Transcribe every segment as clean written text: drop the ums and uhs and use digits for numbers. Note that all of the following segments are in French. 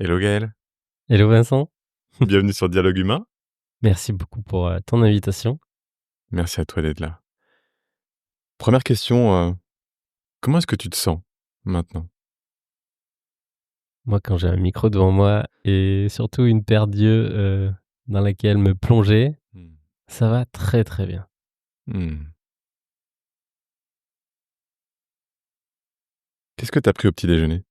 Hello Gaël, Hello Vincent, bienvenue sur Dialogue Humain. merci beaucoup pour ton invitation. Merci à toi d'être là. Première question, comment est-ce que tu te sens maintenant? Moi, quand j'ai un micro devant moi et surtout une paire d'yeux dans laquelle me plonger, Mmh. ça va très très bien. Mmh. Qu'est-ce que tu as pris au petit déjeuner?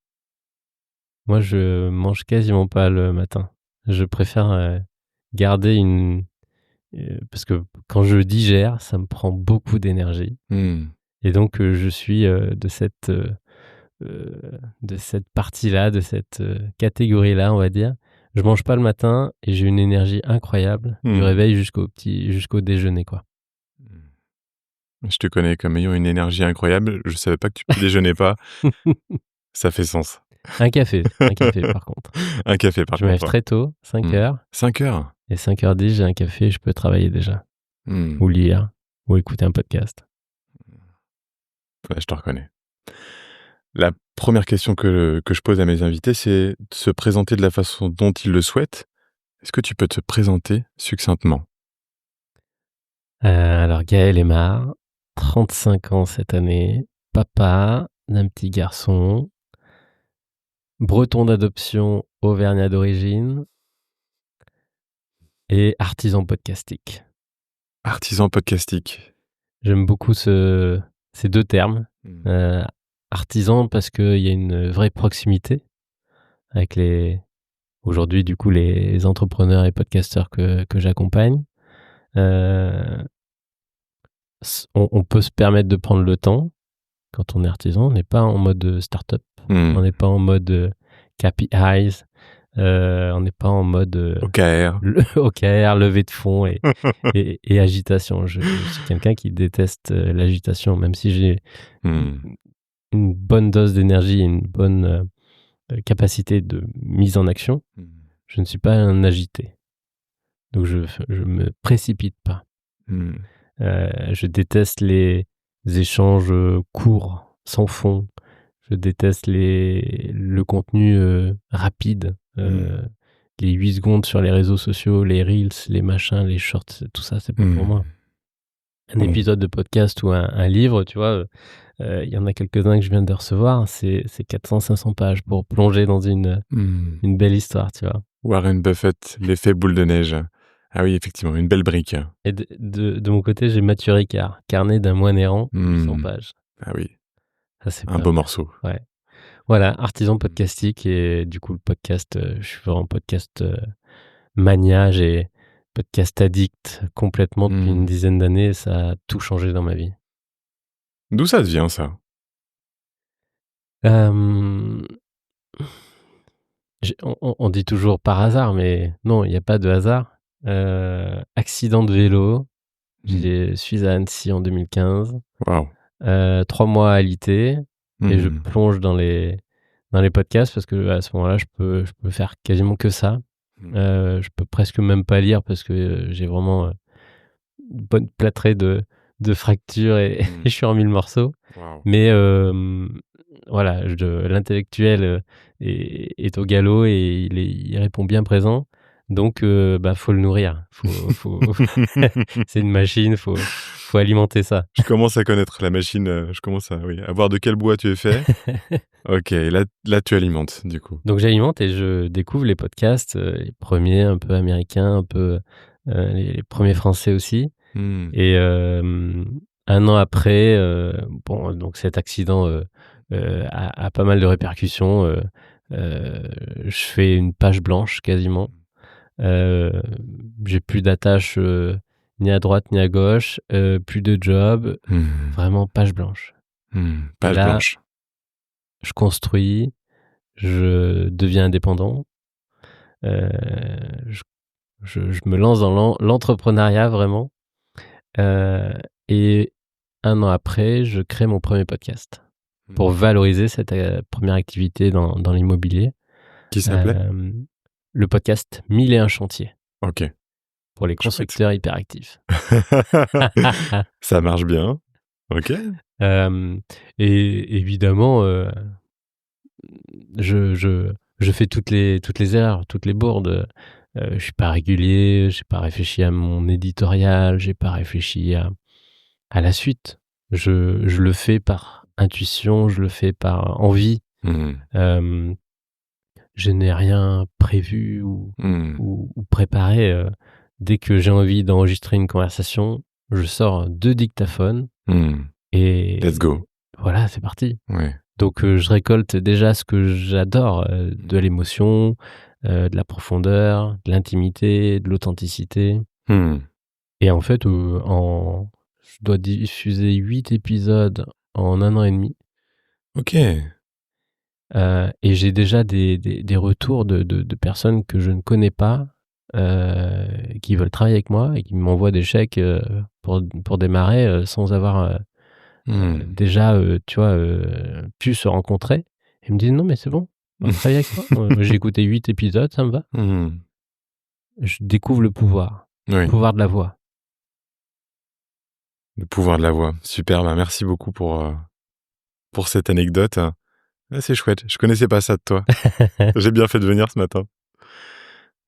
Moi, je mange quasiment pas le matin. Je préfère garder parce que quand je digère, ça me prend beaucoup d'énergie. Mmh. Et donc, je suis euh, de cette partie-là, de cette catégorie-là, on va dire. Je mange pas le matin et j'ai une énergie incroyable du Mmh. réveil jusqu'au déjeuner, quoi. Mmh. Je te connais comme ayant une énergie incroyable, je savais pas que tu petit déjeunais pas, ça fait sens. Un café par contre. Un café par Je me lève contre, ouais. très tôt, 5 Mmh. heures, 5 heures? et 5h10, j'ai un café, je peux travailler déjà, Mmh. ou lire, ou écouter un podcast. Ouais, je te reconnais. La première question que je pose à mes invités, c'est de se présenter de la façon dont ils le souhaitent. Est-ce que tu peux te présenter succinctement? Alors Gaël Aymar, 35 ans cette année, papa d'un petit garçon, breton d'adoption, auvergnat d'origine, et artisan podcastique. Artisan podcastique. J'aime beaucoup ces deux termes. Mmh. Euh, Artisan parce qu'il y a une vraie proximité avec aujourd'hui du coup les entrepreneurs et podcasteurs que j'accompagne. On peut se permettre de prendre le temps quand on est artisan. On n'est pas en mode start-up, on Mmh. n'est pas en mode KPIs, on n'est pas en mode OKR. OKR, levée de fonds et agitation. Je suis quelqu'un qui déteste l'agitation, même si j'ai Mmh. une bonne dose d'énergie et une bonne capacité de mise en action. Mmh. Je ne suis pas un agité, donc je me précipite pas. Mmh. Je déteste les échanges courts, sans fond. Je déteste le contenu rapide. Mmh. Les 8 secondes sur les réseaux sociaux, les reels, les machins, les shorts, tout ça, c'est pas pour Mmh. moi. Un Bon. épisode de podcast ou un livre, tu vois, il y en a quelques-uns que je viens de recevoir, c'est 400-500 pages pour plonger dans Mmh. une belle histoire, tu vois. Warren Buffett, l'effet boule de neige. Ah oui, effectivement, une belle brique. Et de mon côté, j'ai Mathieu Ricard, Carnet d'un moine errant, 800 Mmh. pages. Ah oui, Ça, c'est un pas beau mal. morceau. Ouais. Voilà, artisan podcastique, et du coup le podcast, je suis vraiment podcast mania, j'ai podcast addict complètement depuis une Mmh. dizaine d'années, et ça a tout changé dans ma vie. D'où ça te vient ça? Euh, on dit toujours par hasard, mais non, il n'y a pas de hasard. Accident de vélo, Mmh. je suis à Annecy en 2015, Waouh. 3 mois alité, et je Mmh. plonge dans les podcasts parce que à ce moment-là, je peux faire quasiment que ça. Mmh. Je peux presque même pas lire parce que j'ai vraiment une bonne plâtrée de fractures et Mmh. je suis en 1000 morceaux. Waouh. Mais voilà, l'intellectuel est au galop et il répond bien présent. Donc, faut le nourrir. C'est une machine, faut alimenter ça. Je commence à connaître la machine, je commence à voir de quel bois tu es fait. OK, là tu alimentes du coup. Donc, j'alimente et je découvre les podcasts, les premiers un peu américains, un peu les premiers français aussi. Mmh. Et 1 an après, bon, donc cet accident a pas mal de répercussions. Je fais une page blanche quasiment. Heu, j'ai plus d'attache ni à droite ni à gauche, plus de job, Mmh. vraiment page blanche. Mmh. Et Page là, blanche. je construis, je deviens indépendant, heu, je je me lance dans l'entrepreneuriat vraiment, heu et 1 an après, je crée mon premier podcast Mmh. pour valoriser cette première activité dans l'immobilier. Qui s'appelait? Hem, le podcast 1001 chantiers OK. pour les Chouette. constructeurs hyperactifs. Ça marche bien. OK. Et évidemment, je je fais toutes les erreurs, toutes les bourdes. Je suis pas régulier, j'ai pas réfléchi à mon éditorial, j'ai pas réfléchi à la suite. Je le fais par intuition, je le fais par envie. Mmh. Je n'ai rien prévu Mmh. ou préparé. Dès que j'ai envie d'enregistrer une conversation, je sors 2 dictaphones Mmh. et Let's go. voilà, c'est parti. Ouais. Donc je récolte déjà ce que j'adore, de l'émotion, de la profondeur, de l'intimité, de l'authenticité Mmh. et en fait, je dois diffuser 8 épisodes en 1 an et demi. OK. Et j'ai déjà des retours de personnes que je ne connais pas, qui veulent travailler avec moi et qui m'envoient des chèques, pour démarrer, sans avoir, Mmh. déjà, tu vois, pu se rencontrer. Ils me disent: «Non mais c'est bon, travaille avec moi, j'ai écouté 8 épisodes, ça me va». Mmh. Je découvre le Oui, pouvoir de la voix. le pouvoir de la voix. Super, bah, merci beaucoup pour cette anecdote. Ah, c'est chouette, je connaissais pas ça de toi. J'ai bien fait de venir ce matin.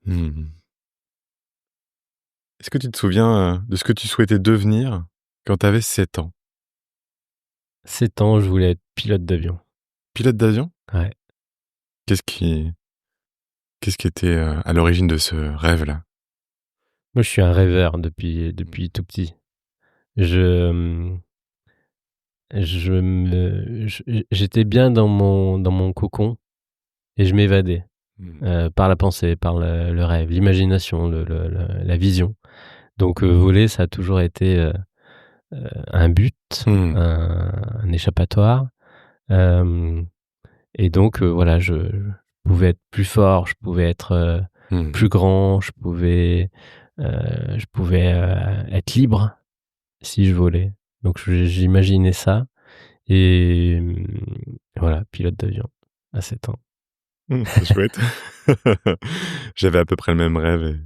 Mmh. Est-ce que tu te souviens, de ce que tu souhaitais devenir quand tu avais 7 ans? 7 ans, je voulais être pilote d'avion. Pilote d'avion? Ouais. Qu'est-ce qui qu'est-ce qui était, à l'origine de ce rêve-là? Moi, je suis un rêveur depuis tout petit. Je, mmh j'étais bien dans mon cocon et je m'évadais, Mmh. par la pensée, par le rêve, l'imagination, la vision. Donc voler, ça a toujours été, un but, Mmh. un échappatoire, hem et donc voilà, je pouvais être plus fort, je pouvais être, Mmh. plus grand, je pouvais être libre si je volais. Donc j'imaginais ça. Et voilà, pilote d'avion à 7 ans. Mmh, c'est chouette. J'avais à peu près le même rêve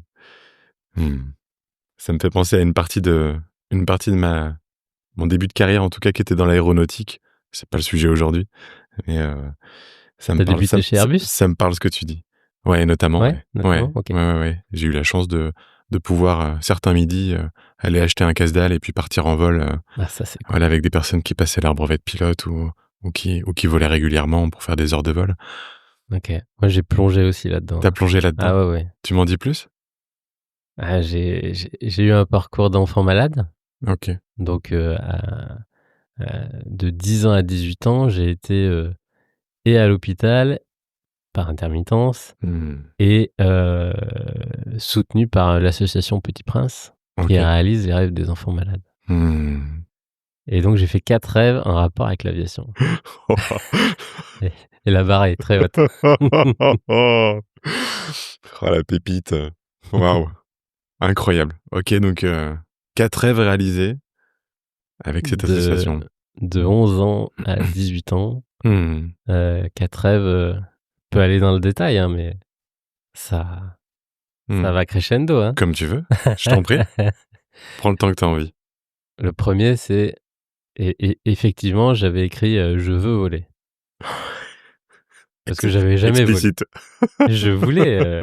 et ça me fait penser à une partie de mon début de carrière, en tout cas, qui était dans l'aéronautique. C'est pas le sujet aujourd'hui, mais ça me Tu parle ça débuté me chez ça Airbus? ça me parle ce que tu dis. Ouais, notamment, Ouais, ouais. Ouais, notamment? OK. ouais, ouais, ouais. J'ai eu la chance de pouvoir, certains midis, aller acheter un casse-dalle et puis partir en vol, Ah ça, c'est cool. voilà, avec des personnes qui passaient leur brevet de pilote ou qui volaient régulièrement pour faire des heures de vol. OK. Moi, j'ai plongé aussi là-dedans, Tu as hein. plongé là-dedans? Ah ouais, ouais. Tu m'en dis plus? Ah j'ai eu un parcours d'enfant malade, OK. donc de 10 ans à 18 ans, j'ai été, et à l'hôpital par intermittence Mmh. et soutenu par l'association Petit Prince qui OK. réalise les rêves des enfants malades Mmh. et donc j'ai fait 4 rêves en rapport avec l'aviation et et la barre est très haute. Oh, la pépite, waouh, incroyable. OK, donc 4 rêves réalisés avec cette De association. de 11 ans à 18 ans, Mmh. 4 rêves, peut aller dans le détail, hein, mais ça Mmh. ça va crescendo, hein. Comme tu veux, je t'en prie. Prends le temps que tu as envie. Le premier, c'est effectivement, j'avais écrit, «Je veux voler» parce que j'avais jamais volé. Explicite. Je voulais,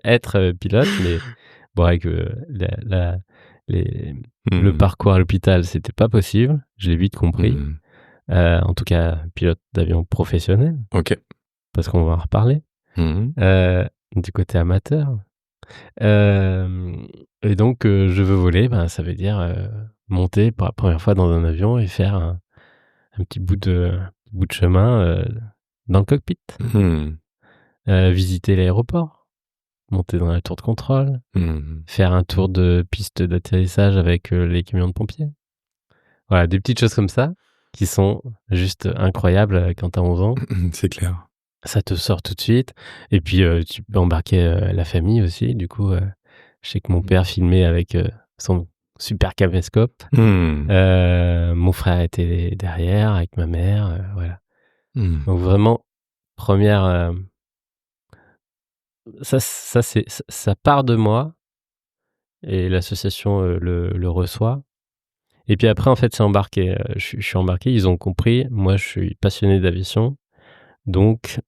être, pilote, mais bon, avec, les le Mmh. parcours à l'hôpital, c'était pas possible. Je l'ai vite compris. Mmh. En tout cas, pilote d'avion professionnel, OK. parce qu'on va en reparler, Mmh. heu, du côté amateur. Hem et donc je veux voler, ben, ça veut dire, monter pour la première fois dans un avion et faire un petit bout de chemin, dans le cockpit. Mmh. Visiter l'aéroport, monter dans la tour de contrôle, Mmh. faire un tour de piste d'atterrissage avec, les camions de pompiers. Voilà, des petites choses comme ça qui sont juste incroyables, quand tu as 11 ans. C'est clair. Ça te sort tout de suite et puis, tu peux embarquer, la famille aussi. Du coup, je sais que mon père filmait avec, son super caméscope. Mmh. Mon frère était derrière avec ma mère, voilà. Mmh. Donc vraiment, première, ça part de moi et l'association, le reçoit et puis après en fait c'est embarqué, je suis embarqué, ils ont compris. Moi je suis passionné d'aviation donc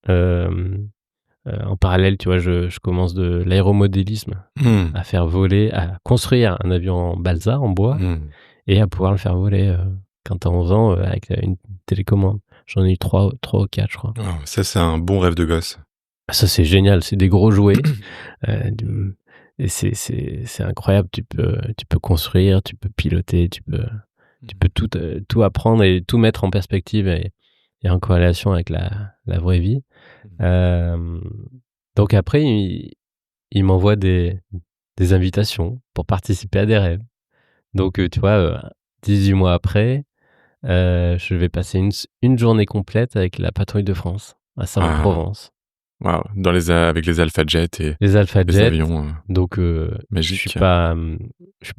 en parallèle, tu vois, je commence de l'aéromodélisme, Mmh. à construire un avion en balsa, en bois, Mmh. et à pouvoir le faire voler quand t'as 11 ans avec une télécommande. J'en ai eu trois ou quatre, je crois. Waouh, ça, c'est un bon rêve de gosse. Ah, ça, c'est génial, c'est des gros jouets. Et c'est incroyable. Tu peux construire, tu peux piloter, tu peux tout apprendre et tout mettre en perspective et en corrélation avec la vraie vie. Euh, donc après, il m'envoie des invitations pour participer à des rêves. Donc, tu vois, 18 mois après, je vais passer une journée complète avec la patrouille de France à Waouh, Salon-de-Provence. waouh, avec les Alpha Jet et Les Alpha les Jet, avions, donc magiques. je suis pas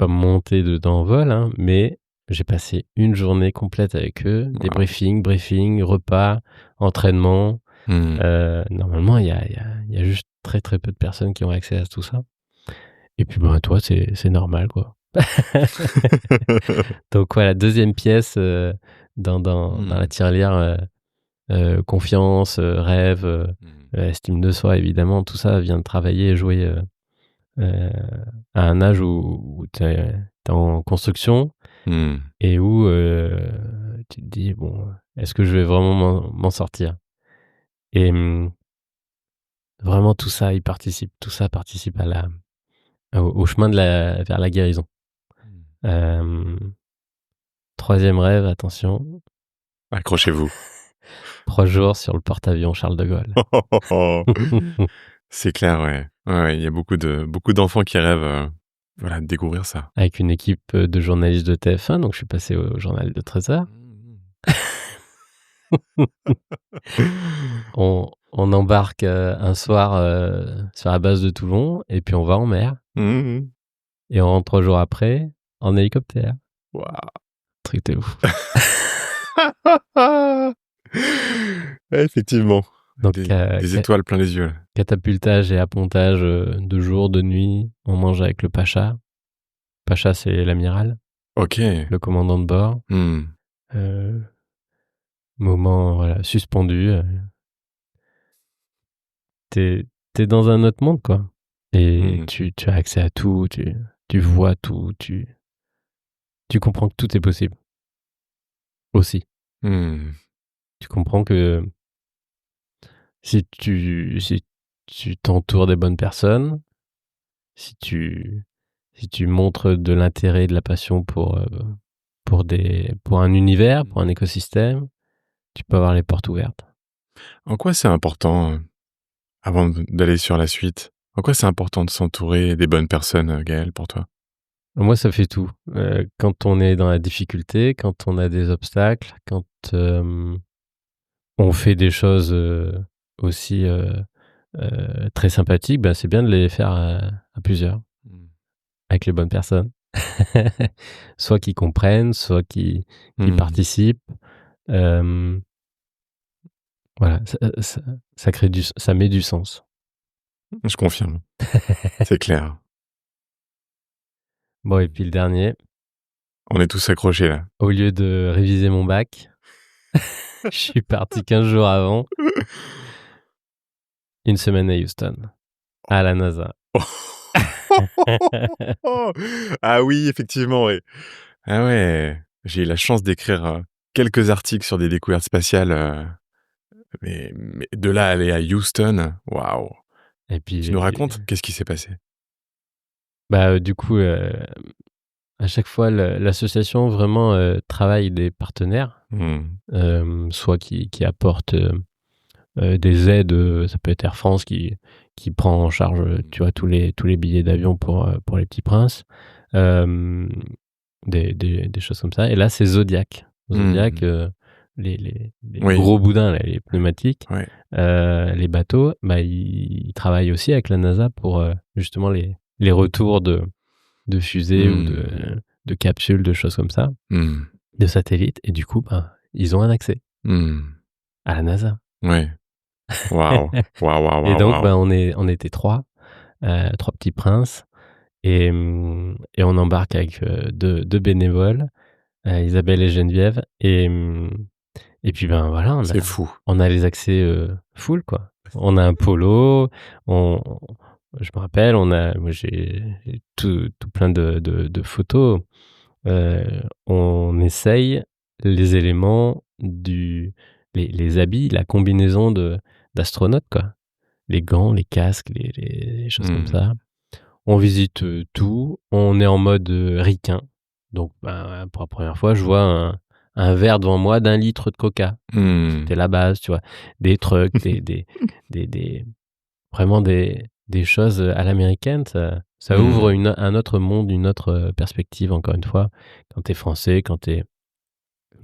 monté dedans en vol, hein, mais j'ai passé une journée complète avec eux, Waouh. briefing, repas, entraînement. Mmh. Normalement, il y a juste très très peu de personnes qui ont accès à tout ça. Et puis ben toi, c'est normal, quoi. Donc voilà, deuxième pièce dans la Mmh. tirelire, confiance, rêve, Mmh. estime de soi, évidemment, tout ça vient de travailler et jouer euh, à un âge où tu es en construction Mmh. et où tu te dis, bon, est-ce que je vais vraiment m'en sortir? Et vraiment, tout ça participe au chemin vers la guérison. Euh, Troisième rêve, attention, Accrochez-vous. 3 jours sur le porte-avions Charles de Gaulle. C'est clair, ouais. Ouais, ouais, il y a beaucoup d'enfants qui rêvent, voilà, de découvrir ça. Avec une équipe de journalistes de TF1, donc je suis passé au journal de 13h. Mmh. On embarque un soir sur la base de Toulon et puis on va en mer Mmh. et on rentre 3 jours après en hélicoptère. Waouh! Truc de ouf. Ouais, effectivement. Donc Des étoiles plein les yeux, là. catapultage et appontage de jour, de nuit. On mange avec le Pacha. Pacha, c'est l'amiral, OK. le commandant de bord. Mmh. Euh, Moment voilà, suspendu. T'es dans un autre monde, quoi. Et Mmh. tu as accès à tout, tu vois tout, tu comprends que tout est possible aussi. Mmh. Tu comprends que si tu t'entoures des bonnes personnes, si tu, si tu montres de l'intérêt et de la passion pour un univers, pour un écosystème, tu peux avoir les portes ouvertes. En quoi c'est important, avant d'aller sur la suite, en quoi c'est important de s'entourer des bonnes personnes, Gaël, pour toi? Moi, ça fait tout. Quand on est dans la difficulté, quand on a des obstacles, quand on fait des choses aussi très sympathiques, ben, c'est bien de les faire à plusieurs, Mmh. avec les bonnes personnes. Soit qui comprennent, soit qui Mmh. participent. Euh, voilà, ça met du sens. Je confirme, c'est clair. Bon, et puis le dernier, On est tous accrochés, là. au lieu de réviser mon bac, je suis parti 15 jours avant, une semaine à Houston, à la NASA. Ah oui, effectivement, oui. Ah ouais, j'ai eu la chance d'écrire, quelques articles sur des découvertes spatiales, mais de là à aller à Houston, waouh! Et Tu puis, nous racontes? Qu'est-ce qui s'est passé? bah, du coup, à chaque fois, l'association vraiment travaille des partenaires, Mmh. soit qui apportent des aides, ça peut être Air France qui prend en charge, tu vois, tous les billets d'avion pour les petits princes, euh, des choses comme ça. Et là, c'est Zodiac. Zodiac, Mmh. les Oui, gros boudins, là, les pneumatiques, ouais. les bateaux, bah, ils travaillent aussi avec la NASA pour justement les retours de fusées ou Mmh. de capsules, de choses comme ça, Mmh. de satellites. Et du coup, bah, ils ont un accès Mmh. à la NASA. Ouais. Waouh! Waouh, waouh, Et waouh, donc, waouh! bah, on était trois petits princes, et on embarque avec deux bénévoles, Isabelle et Geneviève, et puis ben voilà, C'est fou. on a les accès full, quoi. On a un polo, on je me rappelle, moi j'ai tout plein de photos. On essaye les éléments les habits, la combinaison d'astronautes, quoi. Les gants, les casques, les choses comme Mmh. ça. On visite, tout. On est en mode, ricain. Donc ben, pour la première fois, je vois un verre devant moi d'1 litre de coca. Mmh. C'était la base, tu vois? Des trucks, des vraiment des choses, à l'américaine. Ça ouvre Mmh. un autre monde, une autre, perspective, encore une fois. Quand tu es français, quand tu es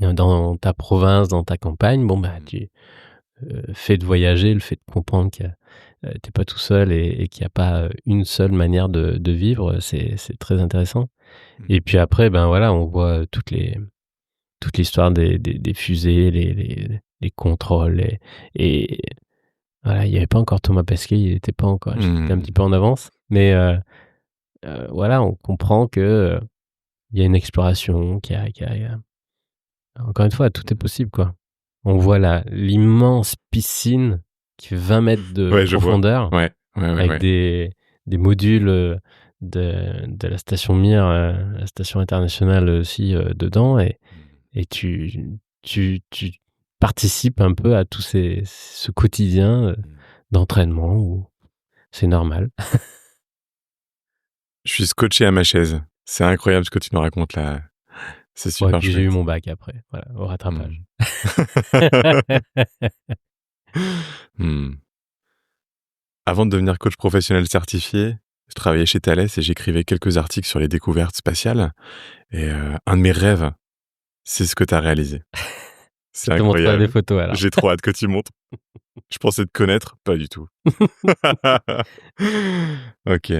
dans ta province, dans ta campagne, bon, bah, fait de voyager, le fait de comprendre que, tu pas tout seul et qu'il y a pas, une seule manière de vivre, c'est très intéressant. Mmh. Et puis après, ben, voilà, on voit toute l'histoire des fusées, les contrôles et voilà, il y avait pas encore Thomas Pesquet, il était pas encore, j'étais un Mmh. petit peu en avance, mais voilà, on comprend que, il y a une exploration, qu'il y a encore une fois, tout est possible, quoi. On voit l'immense piscine qui fait 20 mètres de Ouais, je vois. profondeur Ouais. Ouais, ouais, avec ouais. des modules, de la station Mir, la station internationale aussi, dedans et tu participes un peu à tout ce quotidien, Mmh. d'entraînement où c'est normal. Je suis scotché à ma chaise. C'est incroyable ce que tu nous racontes là. C'est Ouais, super puis j'ai eu chouette. mon bac après, voilà, au rattrapage. Mmh. Mmh. Avant de devenir coach professionnel certifié, je travaillais chez Thales et j'écrivais quelques articles sur les découvertes spatiales et un de mes rêves, c'est ce que tu as réalisé. Je C'est te montrerai des incroyable. photos alors. J'ai trop hâte que tu montres. Je pensais te connaître, pas du tout. OK.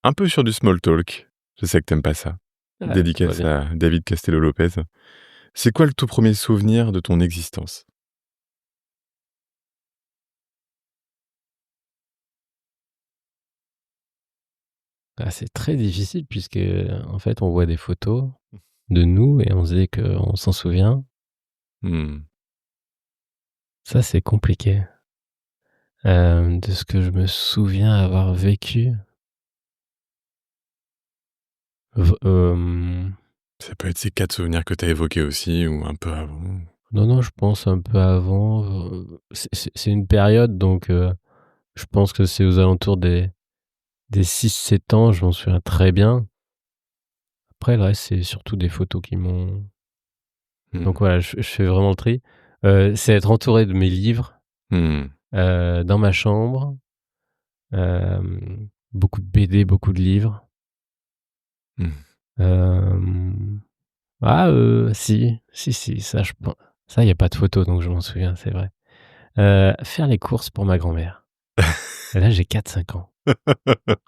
Un peu sur du small talk. Je sais que t'aimes pas ça. Ouais, ça me va Dédicace bien. à David Castello-Lopez. C'est quoi le tout premier souvenir de ton existence? Ah, c'est très difficile puisque, en fait, on voit des photos de nous et on se dit qu'on s'en souvient. Mmh. Ça, c'est compliqué. De ce que je me souviens avoir vécu, Ça peut être ces 4 souvenirs que tu as évoqués aussi ou un peu avant. non, je pense un peu avant, c'est une période donc je pense que c'est aux alentours des 6-7 ans, je m'en souviens très bien. Après le reste, c'est surtout des photos qui m'ont Mmh. donc voilà, je fais vraiment le tri. C'est être entouré de mes livres, Mmh. dans ma chambre, beaucoup de BD, beaucoup de livres. Mmh. Hem, ah, si, ça, il y a pas de photo donc je m'en souviens, c'est vrai. Faire les courses pour ma grand-mère. Et là, j'ai 4-5 ans.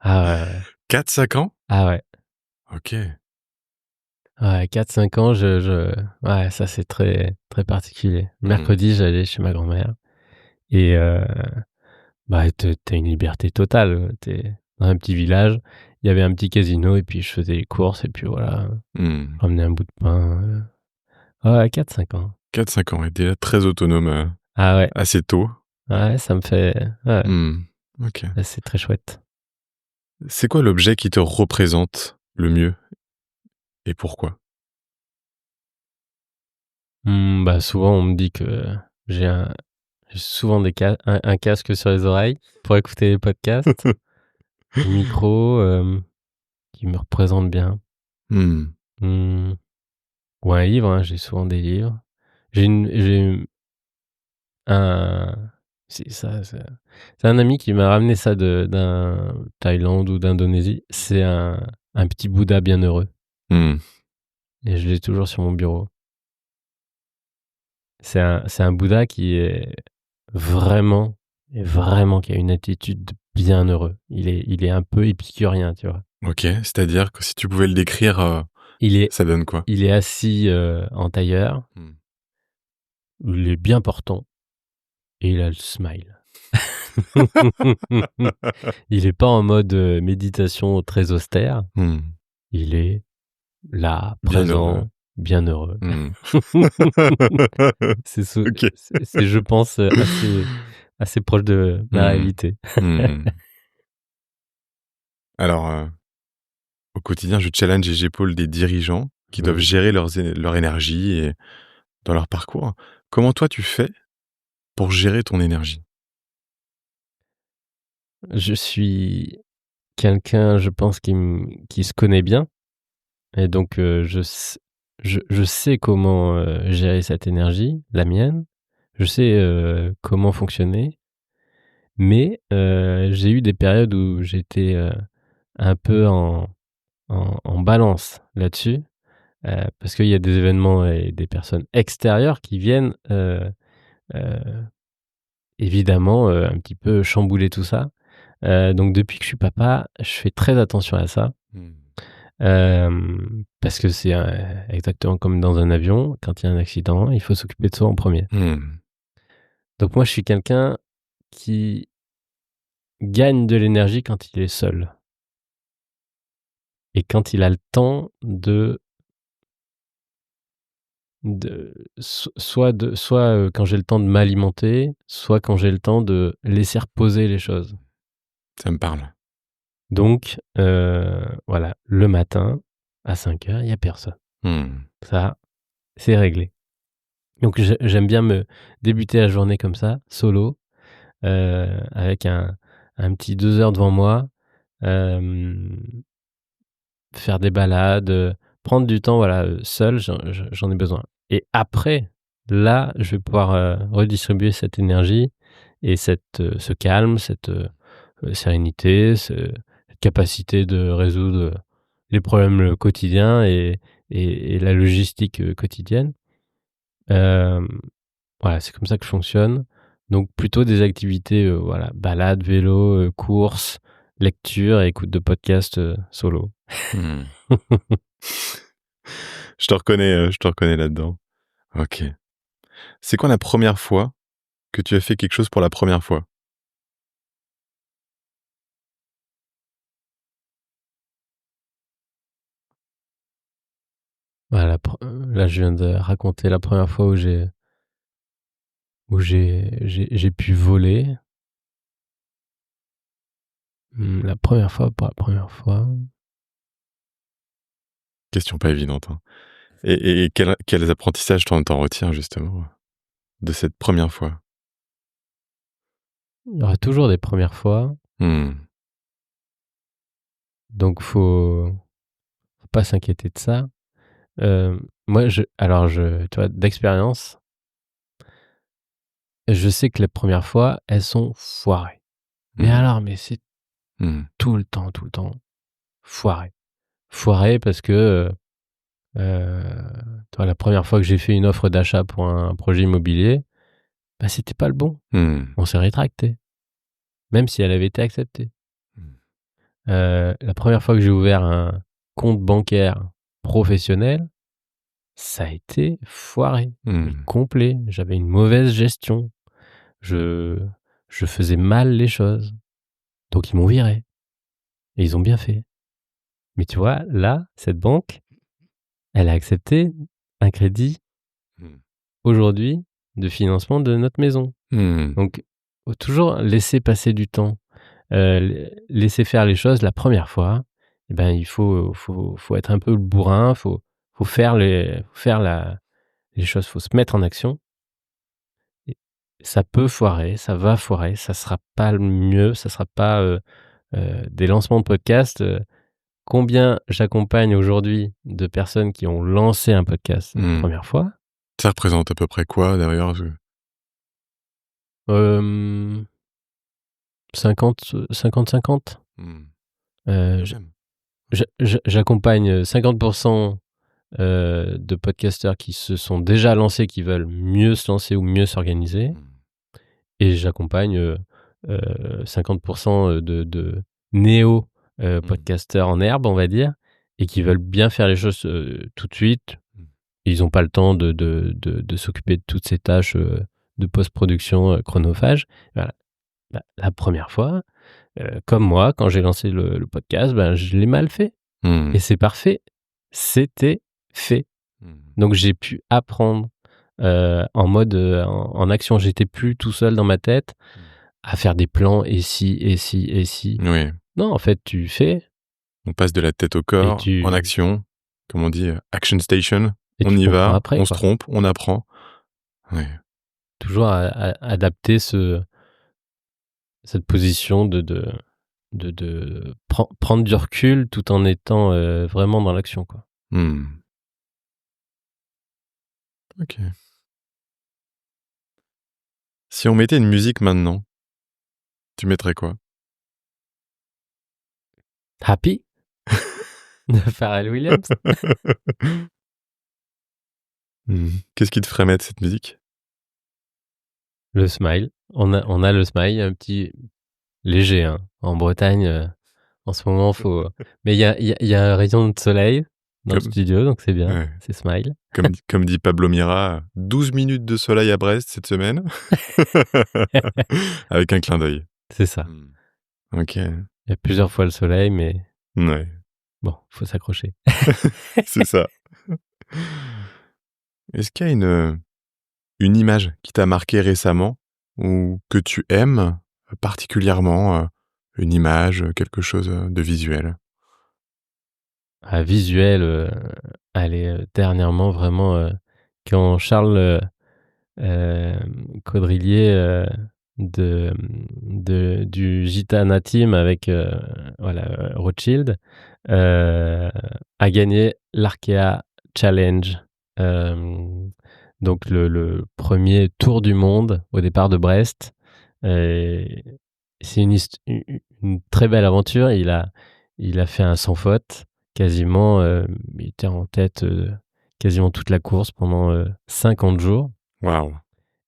Ah ouais, ouais. 4-5 ans? Ah ouais. OK. Ouais, 4-5 ans, ouais, ça, c'est très, très particulier. Mmh. Mercredi, j'allais chez ma grand-mère et bah, tu une liberté totale, tu dans un petit village. Il y avait un petit casino et puis je faisais les courses et puis voilà, Mmh. je ramenais un bout de pain, ouais, 4-5 ans. 4-5 ans et déjà très autonome, Ah ouais, assez tôt. ouais, ça me fait ouais, Mmh. OK. ouais, c'est très chouette. C'est quoi l'objet qui te représente le mieux et pourquoi? Bah, souvent, on me dit que j'ai un j'ai souvent un casque sur les oreilles pour écouter les podcasts, un micro, qui me représente bien. Mmh. Mmh, ou un livre, hein, j'ai souvent des livres. J'ai un c'est un ami qui m'a ramené ça d'un Thaïlande ou d'Indonésie. C'est un petit Bouddha bienheureux Mmh. et je l'ai toujours sur mon bureau. C'est un Bouddha qui est vraiment vraiment qui a une attitude de bienheureux. Il est un peu épicurien, tu vois? OK, c'est-à-dire que si tu pouvais le décrire, Il est ça donne quoi? il est assis, en tailleur, Mmh. il est bien portant et il a le smile. Il est pas en mode, méditation très austère, Mmh. il est là, Bienheureux. présent, bienheureux. Mmh. C'est ce OK. c'est je pense, assez assez proche de la Mmh. réalité. Mmh. Alors, au quotidien, je challenge et j'épaule des dirigeants qui doivent Mmh. gérer leur énergie et dans leur parcours. Comment toi tu fais pour gérer ton énergie? Je suis quelqu'un, je pense, qui se connaît bien et donc je sais comment, gérer cette énergie, la mienne. Je sais, comment fonctionner, mais j'ai eu des périodes où j'étais, un peu en balance là-dessus, parce qu'il y a des événements et des personnes extérieures qui viennent, heu, évidemment, un petit peu chambouler tout ça. Donc depuis que je suis papa, je fais très attention à ça. Mmh. Parce que c'est, exactement comme dans un avion, quand il y a un accident, il faut s'occuper de soi en premier. Mmh. Donc moi, je suis quelqu'un qui gagne de l'énergie quand il est seul et quand il a le temps quand j'ai le temps de m'alimenter, soit quand j'ai le temps de laisser reposer les choses. Ça me parle. Donc voilà, le matin à 5 heures, il y a personne. Mmh. Ça, c'est réglé. Donc j'aime bien me débuter la journée comme ça, solo, avec un petit 2 heures devant moi, hem, faire des balades, prendre du temps, voilà, seul, j'en ai besoin. Et après, là, je vais pouvoir, redistribuer cette énergie et ce calme, cette, sérénité, cette capacité de résoudre les problèmes, quotidiens et la logistique, quotidienne. Hem Voilà, c'est comme ça que je fonctionne. Donc plutôt des activités, voilà, balade, vélo, courses, lecture et écoute de podcasts, solo. Mmh. Je te reconnais là-dedans. OK. C'est quand la première fois que tu as fait quelque chose pour la première fois? Voilà, là, je viens de raconter la première fois où j'ai pu voler. La première fois, pour la première fois, Question pas évidente, hein. Et quels apprentissages t'en retiens justement, de cette première fois? il y aura toujours des premières fois, Mmh. donc faut pas s'inquiéter de ça. Moi, tu vois, d'expérience, je sais que les premières fois, elles sont foirées. Mmh. Mais c'est Mmh. tout le temps foiré. Foiré parce que, tu vois, la première fois que j'ai fait une offre d'achat pour un projet immobilier, bah, c'était pas le bon. Mmh. On s'est rétracté, même si elle avait été acceptée. Mmh. La première fois que j'ai ouvert un compte bancaire professionnel, ça a été foiré, mais Mmh. complet. J'avais une mauvaise gestion. Je je faisais mal les choses, donc ils m'ont viré et ils ont bien fait. Mais tu vois, là, cette banque, elle a accepté un crédit Mmh. aujourd'hui de financement de notre maison. Mmh. Donc, faut toujours laisser passer du temps, laisser faire les choses la première fois. Et ben, il faut être un peu le bourrin, faut faire les choses, faut se mettre en action et ça peut foirer, ça va foirer, ça sera pas le mieux, ça sera pas, des lancements de podcasts, combien j'accompagne aujourd'hui de personnes qui ont lancé un podcast la Mmh. première fois? Ça représente à peu près quoi d'ailleurs? Je 50-50. Mmh. Heu, Quand j même. j'accompagne 50 de podcasteurs qui se sont déjà lancés, qui veulent mieux se lancer ou mieux s'organiser Mmh. et j'accompagne, 50 de néo, Mmh. podcasteurs en herbe, on va dire et qui veulent bien faire les choses, tout de suite. Mmh. Ils ont pas le temps de s'occuper de toutes ces tâches, de post-production, chronophages. Voilà. Bah, la première fois, comme moi, quand j'ai lancé le podcast, ben, je l'ai mal fait et Mmh. c'est parfait. C'était fait. Mmh. Donc j'ai pu apprendre, en mode, en action. J'étais plus tout seul dans ma tête. à faire des plans et si et si et si. Oui, Non, en fait, tu fais on passe de la tête au et corps, en tu action, comme on dit, action station. et On tu y comprends va, après, on se quoi. trompe, on apprend. Ouais. Toujours adapter cette position de prendre du recul tout en étant, vraiment dans l'action, quoi. Mmh. OK. Si on mettait une musique maintenant, tu mettrais quoi? Happy de Pharrell Williams. Mmh. Qu'est-ce qui te ferait mettre cette musique? Le Smile. On a le Smile, un petit léger, hein. En Bretagne, en ce moment, faut mais il y a un rayon de soleil dans le Comme studio, donc c'est bien, ouais, c'est Smile. comme dit Pablo Mira, 12 minutes de soleil à Brest cette semaine. Avec un clin d'œil. C'est ça. Mmh. OK. Il y a plusieurs fois le soleil, mais Ouais, bon, faut s'accrocher. c'est ça. Est-ce qu'il y a une image qui t'a marqué récemment ou que tu aimes particulièrement, une image, quelque chose, de visuel? Ah, visuel, allez, dernièrement, vraiment, quand Charles, Caudrelier, du Gitana Team avec, voilà, Rothschild, a gagné l'Arkea Challenge. Hem, donc le 1er tour du monde au départ de Brest. Et c'est une très belle aventure. Il a fait un sans faute quasiment, il était en tête, quasiment toute la course pendant, 50 jours. Waouh!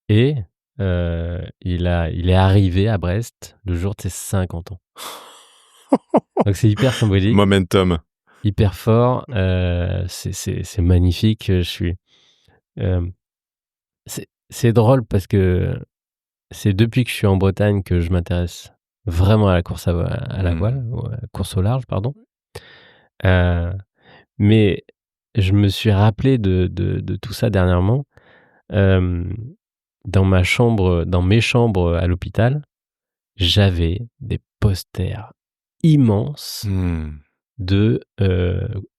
Et il est arrivé à Brest le jour de ses 50 ans. Donc c'est hyper symbolique, Momentum. hyper fort, c'est magnifique, je suis, hem, c'est drôle parce que c'est depuis que je suis en Bretagne que je m'intéresse vraiment à la course à la Mmh. voile, ou à la course au large, pardon. Heu, mais je me suis rappelé de tout ça dernièrement. Hem, dans mes chambres à l'hôpital, j'avais des posters immenses Mmh. de,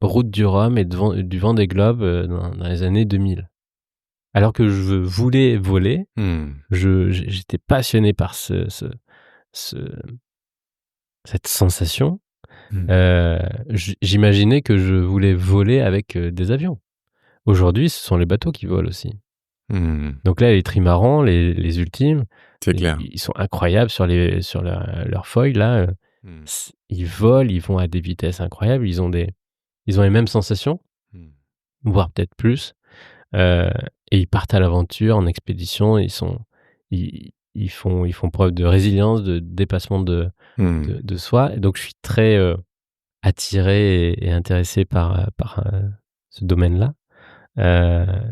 Route du Rhum et du Vendée Globe, dans les années 2000. Alors que je voulais voler, Mmh. j'étais passionné par ce cette sensation. Mmh. J'imaginais que je voulais voler avec, des avions. Aujourd'hui, ce sont les bateaux qui volent aussi. Mmh. Donc là, les trimarans, les ultimes, C'est clair. ils sont incroyables sur leur foil là, Mmh. ils volent, ils vont à des vitesses incroyables, ils ont les mêmes sensations, Mmh. voire peut-être plus, heu et ils partent à l'aventure en expédition, ils font preuve de résilience, de dépassement Mmh. de soi. Et donc je suis très, attiré et intéressé par, ce domaine-là.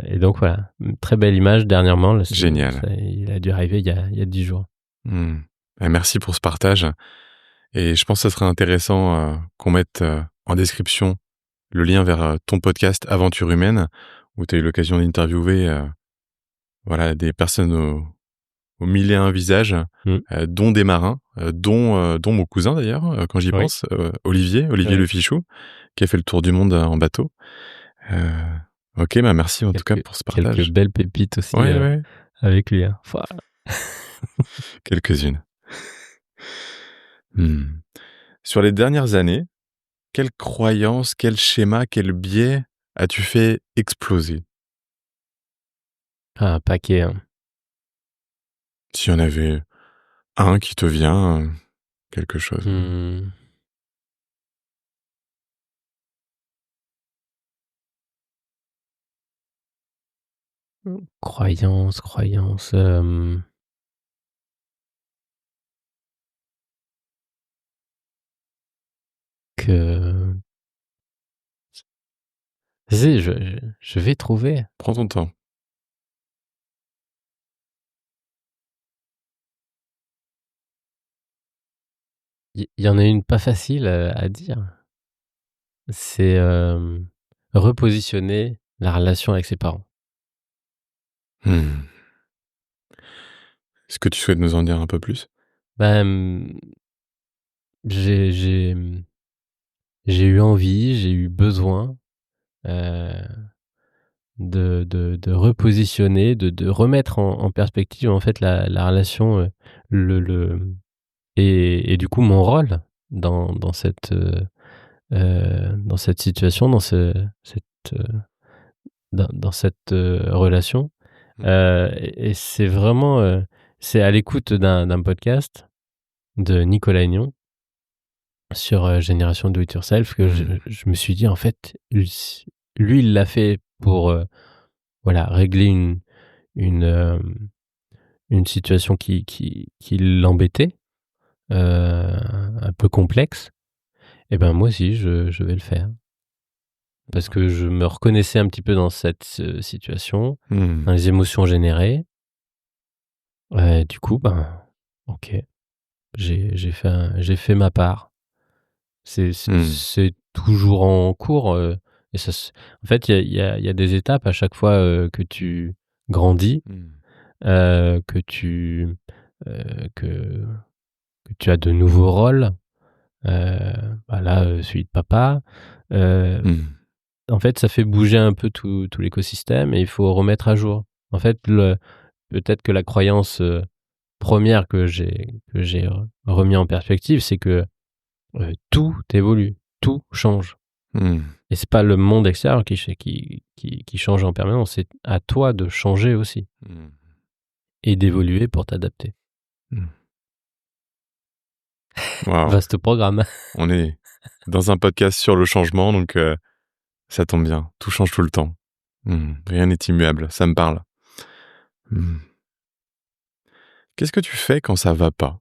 Et donc voilà, une très belle image dernièrement là, Génial. il a dû arriver il y a 10 jours. Mmh. Merci pour ce partage et je pense que ça serait intéressant, qu'on mette, en description le lien vers, ton podcast Aventure humaine où tu as eu l'occasion d'interviewer, voilà, des personnes aux mille et un visages, Mmh. dont des marins, dont mon cousin d'ailleurs, quand j'y Oui, pense, Olivier oui. Le Fichou, qui a fait le tour du monde, en bateau. Heu, OK, bah, merci en tout cas pour ce Quelques partage. belles pépites aussi, Ouais, ouais, avec lui, hein. Fouah! quelques-unes. Mmh. Sur les dernières années, quelle croyance, quel schéma, quel biais as-tu fait exploser? Ah, un paquet, hein. S'il y en avait un qui te vient, quelque chose, Mmh. Croyance, que si, je vais trouver. Prends ton temps. Il y en a une pas facile, à dire. C'est, repositionner la relation avec ses parents. Mmh. Est-ce que tu souhaites nous en dire un peu plus? Bah, j'ai j'ai, mmh, j'ai eu envie, j'ai eu besoin, heu, de repositionner, de remettre en perspective, en fait, la relation, le et du coup, mon rôle dans cette situation, cette, dans cette, relation. Mmh. Et c'est vraiment, c'est à l'écoute d'un podcast de Nicolas Agnon sur, Génération Do It Yourself que je Mmh. je me suis dit: «En fait, lui, il l'a fait pour, voilà, régler une situation qui l'embêtait, un peu complexe. Et ben, moi aussi, je vais le faire». Parce que je me reconnaissais un petit peu dans cette, situation, Mmh. dans les émotions générées. Du coup, ben, OK, j'ai fait ma part. Mmh. C'est toujours en cours, et ça se en fait, il y a des étapes à chaque fois, que tu grandis, Mmh. que tu, que tu as de nouveaux rôles, bah, là, celui de papa. Heu, Mmh. En fait, ça fait bouger un peu tout l'écosystème et il faut remettre à jour. En fait, peut-être que la croyance, 1re que j'ai remis en perspective, c'est que, tout évolue, tout change. Mmh. Et c'est pas le monde extérieur qui change en permanence, c'est à toi de changer aussi Mmh. et d'évoluer pour t'adapter. Mmh. Waouh! Vaste programme. On est dans un podcast sur le changement, donc ça tombe bien. Tout change tout le temps. Mmh. Rien n'est immuable, ça me parle. Mmh. Qu'est-ce que tu fais quand ça va pas?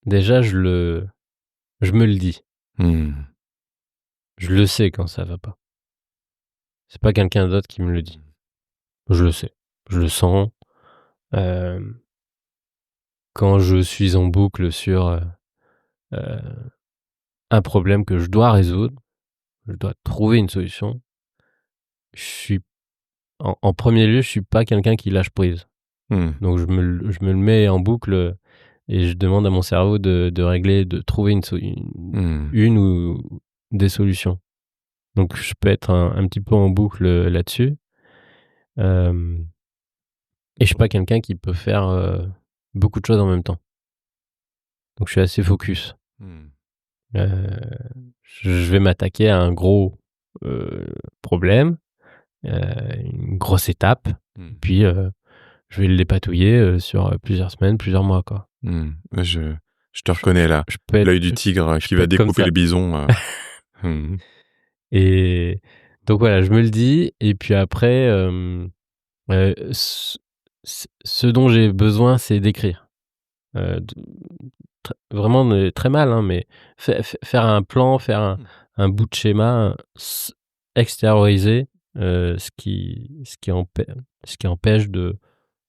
Déjà, je me le dis. Mmh. Je le sais quand ça va pas. C'est pas quelqu'un d'autre qui me le dit. Je le sais. Je le sens. Hem, Quand je suis en boucle sur, heu, un problème que je dois résoudre, je dois trouver une solution, je suis en 1er lieu, je suis pas quelqu'un qui lâche prise. Mmh. Donc je me le mets en boucle, et je demande à mon cerveau de régler, de trouver Mmh. une ou des solutions. Donc je peux être un petit peu en boucle, là-dessus. Hem Et je suis pas quelqu'un qui peut faire, beaucoup de choses en même temps. Donc je suis assez focus. Mmh. Heu, je vais m'attaquer à un gros, heu, problème, heu, une grosse étape, et Mmh. puis, je vais le dépatouiller, sur, plusieurs semaines, plusieurs mois, quoi. Mmh. Ouais, je te Je reconnais je là. je peux être L'œil du tigre je qui peux va être comme découper ça. le bison. Mmh. Et donc voilà, je me le dis et puis après, ce dont j'ai besoin, c'est d'écrire. D Vraiment, mais très mal, hein, mais faire un plan, faire Mmh. un bout de schéma, extérioriser, ce qui empêche de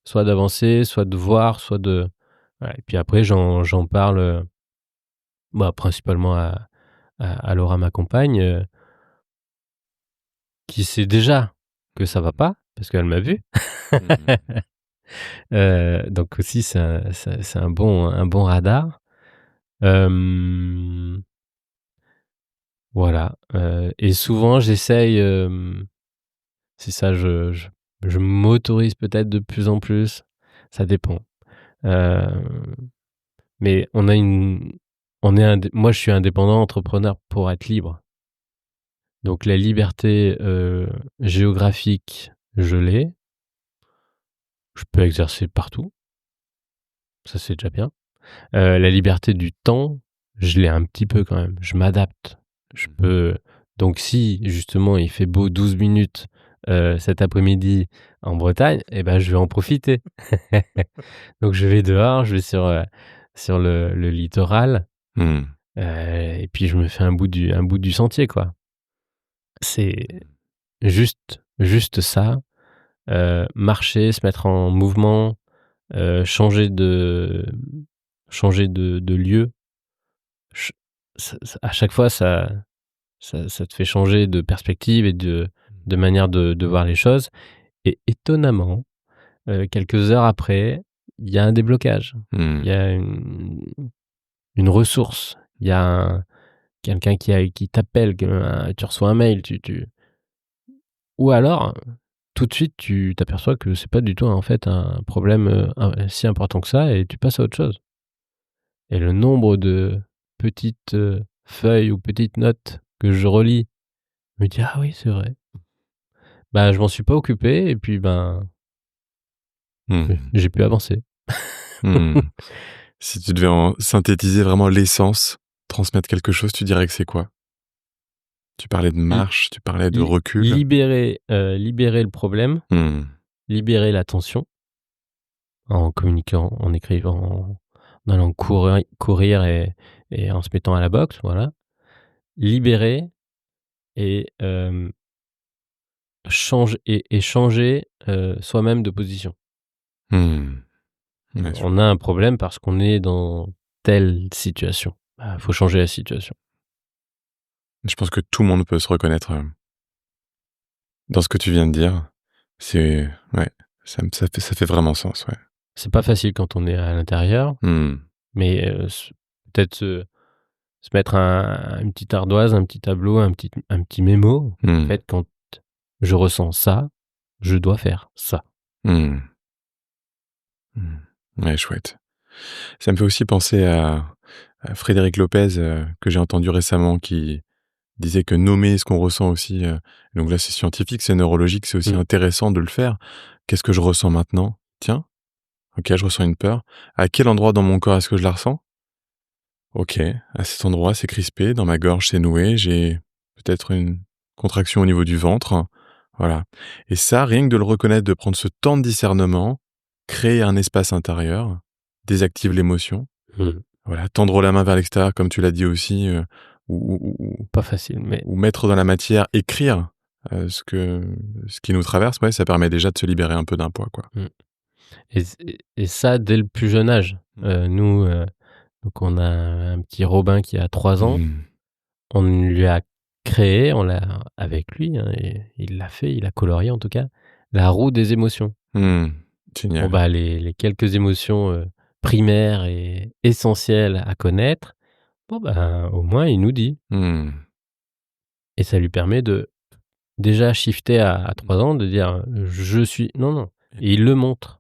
soit d'avancer, soit de voir, soit de voilà. Et puis après j'en parle, bah, principalement à Laura, ma compagne, qui sait déjà que ça va pas, parce qu'elle m'a vu. Mmh. Donc aussi c'est un bon radar. Hem Voilà, et souvent j'essaye, c'est ça, je m'autorise peut-être de plus en plus, ça dépend. Hem, mais on est moi je suis indépendant entrepreneur pour être libre. Donc la liberté, géographique, je l'ai. Je peux exercer partout, ça c'est déjà bien. La liberté du temps, je l'ai un petit peu quand même, je m'adapte. Je Mmh. peux Donc si justement il fait beau 12 minutes, cet après-midi en Bretagne, et ben je vais en profiter. Donc je vais dehors, je vais sur le littoral, Mmh. et puis je me fais un bout du sentier, quoi. C'est juste ça, marcher, se mettre en mouvement, changer de lieu. Ch À chaque fois ça te fait changer de perspective et de manière de voir les choses, et étonnamment, quelques heures après, il y a un déblocage. Il Mmh. y a une ressource. Il y a quelqu'un qui t'appelle, tu reçois un mail, ou alors, tout de suite, tu t'aperçois que c'est pas du tout, en fait, un problème, si important que ça et tu passes à autre chose. Et le nombre de petites, feuilles ou petites notes que je relis, je me dis: «Ah oui, c'est vrai». Bah, je m'en suis pas occupé et puis, ben, Mmh. j'ai pu avancer. Mmh. Si tu devais en synthétiser vraiment l'essence, transmettre quelque chose, tu dirais que c'est quoi? Tu parlais de Li marche, tu parlais de li recul. libérer le problème, Mmh. libérer la tension en communiquant, en écrivant, en allant courir et en se mettant à la boxe, voilà. Libérer et changer, soi-même de position. Mmh. Ouais, je On a un problème parce qu'on est dans telle situation. Bah, faut changer la situation. pense que tout le monde peut se reconnaître, dans ce que tu viens de dire. C'est ouais, ça fait vraiment sens, ouais. C'est pas facile quand on est à l'intérieur, Mmh. mais peut-être se mettre une petite ardoise, un petit tableau, un petit mémo. En Mmh. fait, quand je ressens ça, je dois faire ça. Mmh. Mmh. Ouais, chouette. Ça me fait aussi penser à Frédéric Lopez, que j'ai entendu récemment, qui disait que nommer ce qu'on ressent aussi, donc là, c'est scientifique, c'est neurologique, c'est aussi Mmh. intéressant de le faire. Qu'est-ce que je ressens maintenant? Tiens, OK, je ressens une peur. À quel endroit dans mon corps est-ce que je la ressens? OK, à cet endroit, c'est crispé, dans ma gorge, c'est noué, j'ai peut-être une contraction au niveau du ventre. Voilà. Et ça, rien que de le reconnaître, de prendre ce temps de discernement, créer un espace intérieur, désactive l'émotion. Mmh. Voilà, tendre la main vers l'extérieur, comme tu l'as dit aussi, ou Pas facile, mais ou mettre dans la matière, écrire, ce qui nous traverse, ouais, ça permet déjà de se libérer un peu d'un poids, quoi. mmh et ça dès le plus jeune âge. Mmh. Nous, donc on a un petit Robin qui a 3 ans. Mmh. On lui a créé, on l'a avec lui, hein, et il l'a fait, il a colorié en tout cas, la roue des émotions. Mmh. Bon, Génial. bah, les quelques émotions, primaires et essentielles à connaître, bon, ben, au moins il nous dit Mmh. et ça lui permet de déjà shifter à 3 ans, de dire, «Je suis» non, non, et il le montre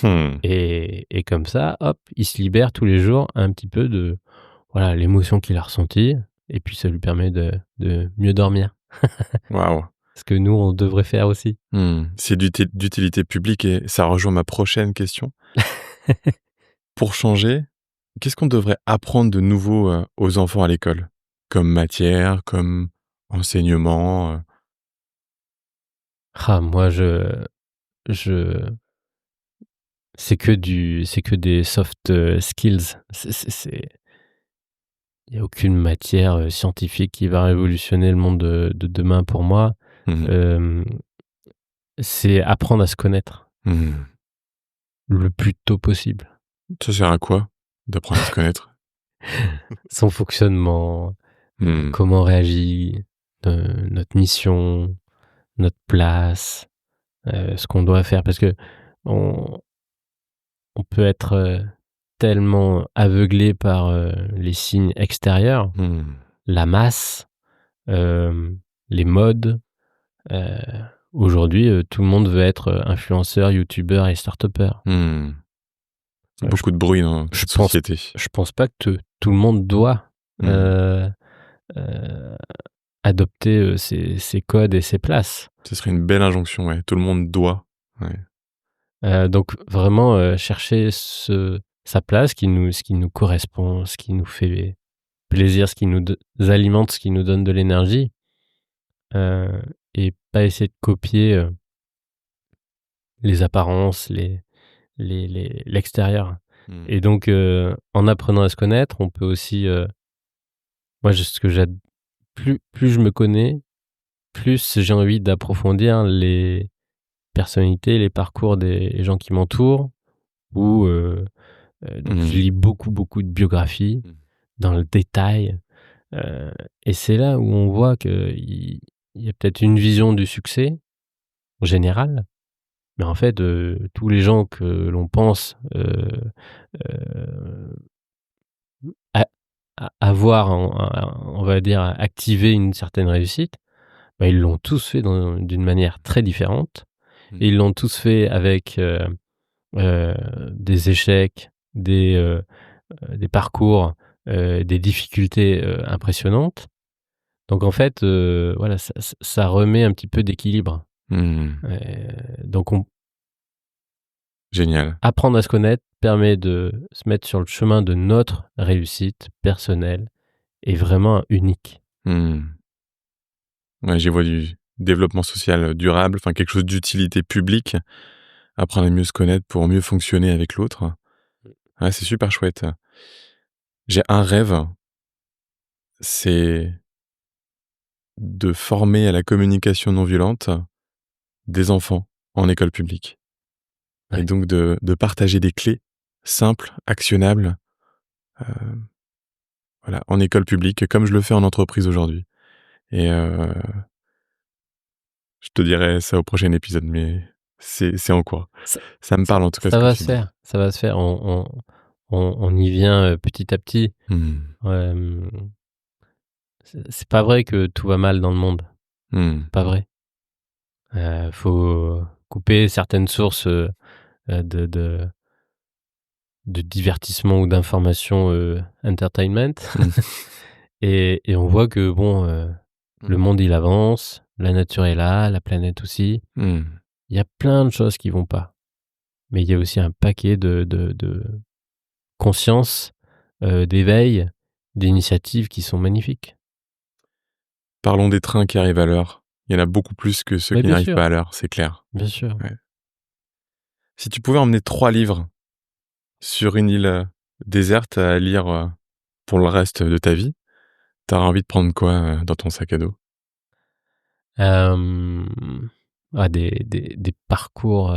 Mmh. et comme ça, hop, il se libère tous les jours un petit peu de, voilà, l'émotion qu'il a ressentie et puis ça lui permet de mieux dormir. Waouh. Ce que nous, on devrait faire aussi. Mmh. C'est d'utilité publique et ça rejoint ma prochaine question. Pour changer, qu'est-ce qu'on devrait apprendre de nouveau, aux enfants à l'école? Comme matière, comme enseignement, Ah moi je c'est que des soft, skills. Il y a aucune matière, scientifique qui va révolutionner le monde de demain pour moi. Mmh mh. Hem, c'est apprendre à se connaître Mmh. le plus tôt possible. Ça sert à quoi d'apprendre à se connaître? Son fonctionnement, Mmh. comment on réagit, notre mission, notre place, ce qu'on doit faire parce que on on peut être, tellement aveuglé par, les signes extérieurs, Mmh. la masse, les modes. Heu, aujourd'hui, tout le monde veut être, influenceur, youtubeur et start-upper. Mmh. Heu, je Beaucoup de bruit dans je cette pense société. je pense pas que tout le monde doit, Mmh. heu heu, adopter, ces codes et ces places. Ce serait une belle injonction, ouais. Tout le monde doit. Ouais. Donc vraiment, chercher sa place, ce qui nous correspond, ce qui nous fait plaisir, ce qui nous alimente, ce qui nous donne de l'énergie, heu et pas essayer de copier, les apparences, l'extérieur. Mmh. Et donc en apprenant à se connaître, on peut aussi, moi je ce que j'ad plus je me connais, plus j'ai envie d'approfondir les personnalités, les parcours des gens qui m'entourent ou donc je Mmh. lis beaucoup, beaucoup de biographies Mmh. dans le détail, heu et c'est là où on voit qu'il y a peut-être une vision du succès général, Mais en fait, tous les gens que l'on pense, heu, a avoir on va dire activé une certaine réussite, bah, ils l'ont tous fait d'une manière très différente Mmh. et ils l'ont tous fait avec, heu, des échecs, des parcours, des difficultés, impressionnantes. Donc en fait, voilà, ça remet un petit peu d'équilibre. Mmh. Donc on Génial. apprendre à se connaître permet de se mettre sur le chemin de notre réussite personnelle et vraiment unique. Mmh. Ouais, j'y vois du développement social, durable, enfin quelque chose d'utilité publique, apprendre à mieux se connaître pour mieux fonctionner avec l'autre. Ouais, c'est super chouette. J'ai un rêve, c'est de former à la communication non violente des enfants en école publique et Ouais. donc de partager des clés simples, actionnables, heu, voilà, en école publique comme je le fais en entreprise aujourd'hui et je te dirai ça au prochain épisode, mais c'est en cours. Ça Ça me parle en tout cas ce ça que va tu se dis. faire, ça va se faire. On y vient, petit à petit. Mmh. Hem, c'est pas vrai que tout va mal dans le monde, Mmh. pas vrai. Faut couper certaines sources, de divertissement ou d'information, entertainment Mmh. et on voit que bon, Mmh. le monde il avance, la nature est là, la planète aussi. Mmh. Il y a plein de choses qui vont pas, mais il y a aussi un paquet de conscience, d'éveil, d'initiatives qui sont magnifiques. Parlons des trains qui arrivent à l'heure. Il y en a beaucoup plus que ceux Mais qui bien n'arrivent sûr, pas à l'heure, c'est clair. bien sûr. Ouais. Si tu pouvais emmener 3 livres sur une île, déserte à lire, pour le reste de ta vie, tu aurais envie de prendre quoi, dans ton sac à dos? Des parcours,